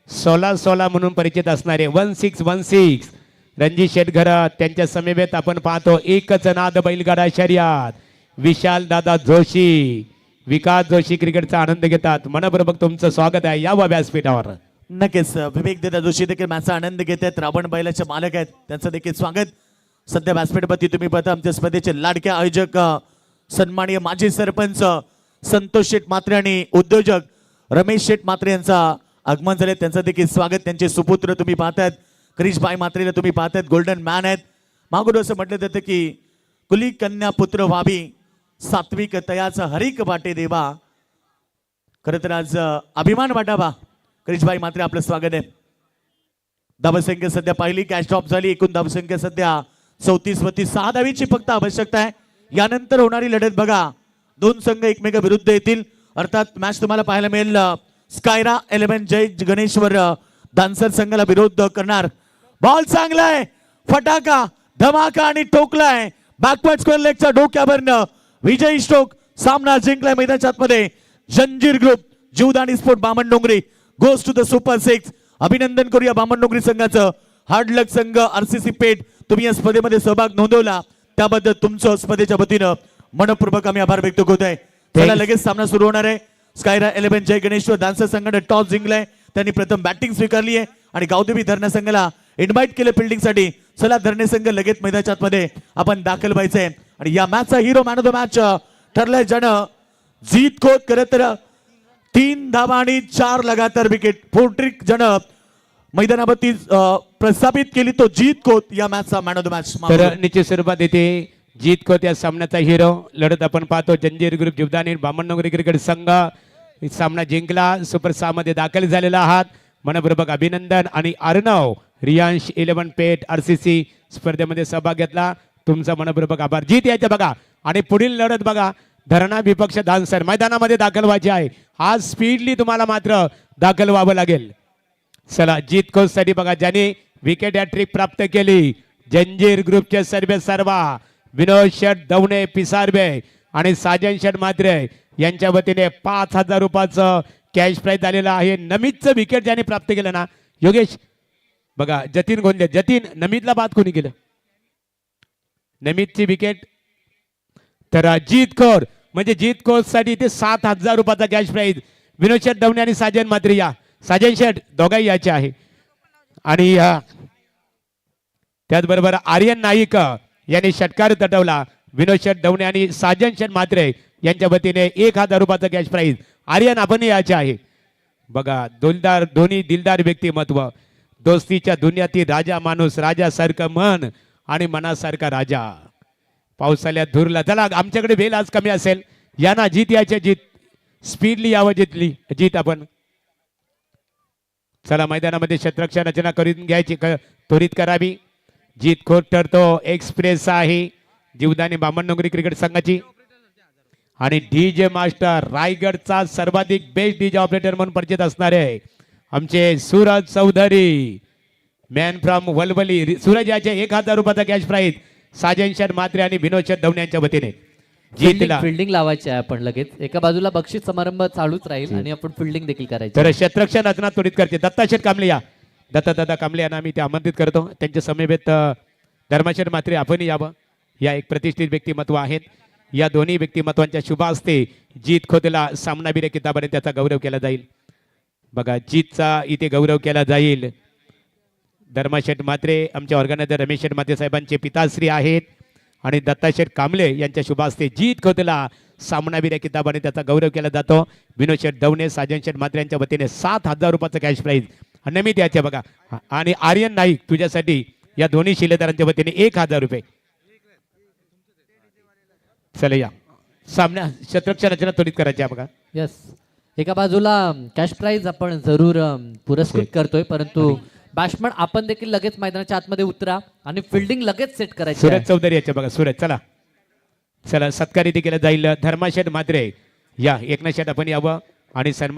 16 म्हणून परिचित असणारे 1616 रणजित शेटघर त्यांच्या समेवेत आपण पाहतो एकच नाद बैलगाडा शर्यत. विशाल दादा जोशी, विकास जोशी क्रिकेटचा आनंद घेतात. मनपूर्वक तुमचं स्वागत आहे या व्यासपीठावर. नक्कीच विवेक दादा जोशी देखील मॅचचा आनंद घेत आहेत. रावण बैलाचे मालक आहेत, त्यांचं देखील स्वागत. सध्या व्यासपीठावरती तुम्ही पाहता आमच्या स्पर्धेचे लाडके आयोजक सन्माननीय माजी सरपंच संतोष शेठ मात्रे आणि उद्योजक रमेश शेठ मात्रे यांचा आगमन झाले. त्यांचं देखील स्वागत. त्यांचे सुपुत्र तुम्ही पाहतायत क्रिशभाई मात्रेला तुम्ही पाहतायत, गोल्डन मॅन आहेत. मागून असं म्हटलं जातं की कुली कन्या पुत्र व्हावी सात्विक तयाचा हरिक वाटे देवा. खरं तर आज अभिमान वाटावा. क्रिशभाई मात्रे आपलं स्वागत आहे. धावसंख्या सध्या पहिली कॅच ड्रॉप झाली. एकूण धावसंख्या सध्या 34 6 धावीची फक्त आवश्यकता आहे. यानंतर होणारी लढत बघा, 2 संघ एकमेका विरुद्ध येतील. अर्थात मॅच तुम्हाला पाहायला मिळेल स्कायरा 11 जय गणेश्वर डान्सर संघाला विरोध करणार. बॉल चांगला आहे, फटाका धमाका आणि टोकलाय बॅकवर्ड स्क्वेअर लेगच्या डोक्यावरनं. विजयी स्ट्रोक सामना जिंकलाय मैदानाच्या आतमध्ये. जंजीर ग्रुप जीवदानी स्पोर्ट बामण डोंगरी गोज टू द सुपर 6. अभिनंदन करूया बामण डोंगरी संघाचं. हार्ड लक संघ आरसीसी पेठ तुम्ही या स्पर्धेमध्ये सहभाग नोंदवला त्याबद्दल तुमचं स्पर्धेच्या वतीनं मनपूर्वक आम्ही आभार व्यक्त करत आहे. त्याला लगेच सामना सुरू होणार आहे. स्कायरा 11 जय गणेश्वर डान्सर संघाने टॉस जिंकलाय. त्यांनी प्रथम बॅटिंग स्वीकारली आहे आणि गावदेवी धरणे संघाला इन्व्हाइट केले फिल्डिंग साठी. चला धरणे संघ लगेच मैदानाच्या आतमध्ये आपण दाखल व्हायचंय. आणि या मॅचचा hero man of the match ठरलाय जण जीत खोत. खरं तर 3 धावा आणि 4 लगातार विकेट फोर्ट्रिक जण मैदानावरती प्रस्थापित केली. तो जीत खोत या मॅचचा मॅन ऑफ द मॅच. तर निश्चित स्वरूपात येथे जीत खोत या सामन्याचा हिरो. लढत आपण पाहतो जंजीर ग्रुप जीवदानी बामणडोंगरी क्रिकेट संघ सामना जिंकला. सुपर 6 मध्ये दाखल झालेला आहात. मनपूर्वक अभिनंदन. आणि अर्णव रियांश 11 पेठ आरसीसी स्पर्धेमध्ये सहभाग घेतला. तुमचा मनपूर्वक आभार. जीत यायचं बघा. आणि पुढील लढत बघा, धरणा विपक्ष डान्सर मैदानामध्ये दाखल व्हायचे आहे. आज स्पीडली तुम्हाला मात्र दाखल व्हावं लागेल. चला जीत कोच साठी बघा, ज्याने विकेट हॅट्रिक प्राप्त केली जंजीर ग्रुपचे सर्वा विनोद शेठ दवणे पिसारबे आणि साजन शेठ मात्रे यांच्या वतीने 5000 रुपयाचं कॅश प्राइज आलेलं आहे. नमितचं विकेट ज्याने प्राप्त केलं ना योगेश बघा, जतीन गोंदे. जतीन नमितला बाद कोणी केलं? नमितची विकेट तर जीत कौर म्हणजे जीत कौर साठी ते 7,000 रुपयाचा कॅश प्राईज विनोद शेठ दवणे आणि साजन मात्रे या साजन शेठ दोघाही याचे आहे. आणि त्याचबरोबर आर्यन नाईक यांनी षटकार तटवला. विनोद शेठ दवणे आणि साजन शेठ मात्रे यांच्या वतीने 1,000 रुपयाचा कॅश प्राईज आर्यन आपण याचे आहे. बघा दोन्ही दिलदार व्यक्तिमत्व दोस्तीच्या दुनियातील राजा माणूस राजासारखं मन आणि मनासारखा राजा. पावसाळ्यात धुरला चला आमच्याकडे वेळ आज कमी असेल या ना जीत याच्या जीत स्पीडली यावं जितली जीत आपण चला मैदानामध्ये शतरक्षण रचना करून घ्यायची त्वरित करावी. जीत खोट ठरतो एक्सप्रेस आहे जीवदानी बामणनगरी क्रिकेट संघाची आणि डीजे मास्टर रायगडचा सर्वाधिक बेस्ट डीजे ऑपरेटर म्हणून परिचित असणारे आमचे सूरज चौधरी मॅन फ्रॉम वलवली. सूरज याचे 1,000 रुपयाचा कॅश प्राईज साजन शेठ मात्रे आणि विनोद शेठ दवणे यांच्या वतीने जीतला. फिल्डिंग लावायची आहे आपण लगेच एका बाजूला बक्षीस समारंभ चालूच राहील आणि आपण फिल्डिंग देखील करायची. तर शतरक्षण रचना त्वरित करते दत्ता शेठ कांबळे या दत्ता कांबळे यांना आम्ही ते आमंत्रित करतो. त्यांच्या समवेत धर्माशेठ मात्रे आपण यावं. या एक प्रतिष्ठित व्यक्तिमत्व आहेत. या दोन्ही व्यक्तिमत्वांच्या शुभ हस्ते जीत खोतला सामनावीर किताबाने त्याचा गौरव केला जाईल. बघा जीतचा इथे गौरव केला जाईल. धर्माशेठ मात्रे आमच्या ऑर्गनायझर रमेश शेठ मात्रे साहेबांचे पिताश्री आहेत आणि दत्ताशेठ कांबळे यांच्या शुभ हस्ते जीत खोतला सामनावीर किताबाने त्याचा गौरव केला जातो. विनोद शेठ दवणे साजन शेठ मात्रे यांच्या वतीने 7,000 रुपयाचा कॅश प्राईज नमित याचे बघा. आणि आर्यन नाईक तुझ्यासाठी या दोन्ही शिलेदारांच्या वतीने 1,000 रुपये. चला या सामन्या शतरक्षण रचना त्वरित करायची आहे बघा. यस एका बाजूला कॅश प्राईज आपण जरूर पुरस्कृत करतोय परंतु बॅट्समन आपण देखील लगेच मैदानाच्या आतमध्ये उतरा आणि फिल्डिंग लगेच सेट करायची सूरज आहे. चौधरी याचे बघा. सूरज चला चला सत्कार इथे केला जाईल. धर्माशेठ मात्रे या एकनाथ शेठ आपण यावं आणि सन्मान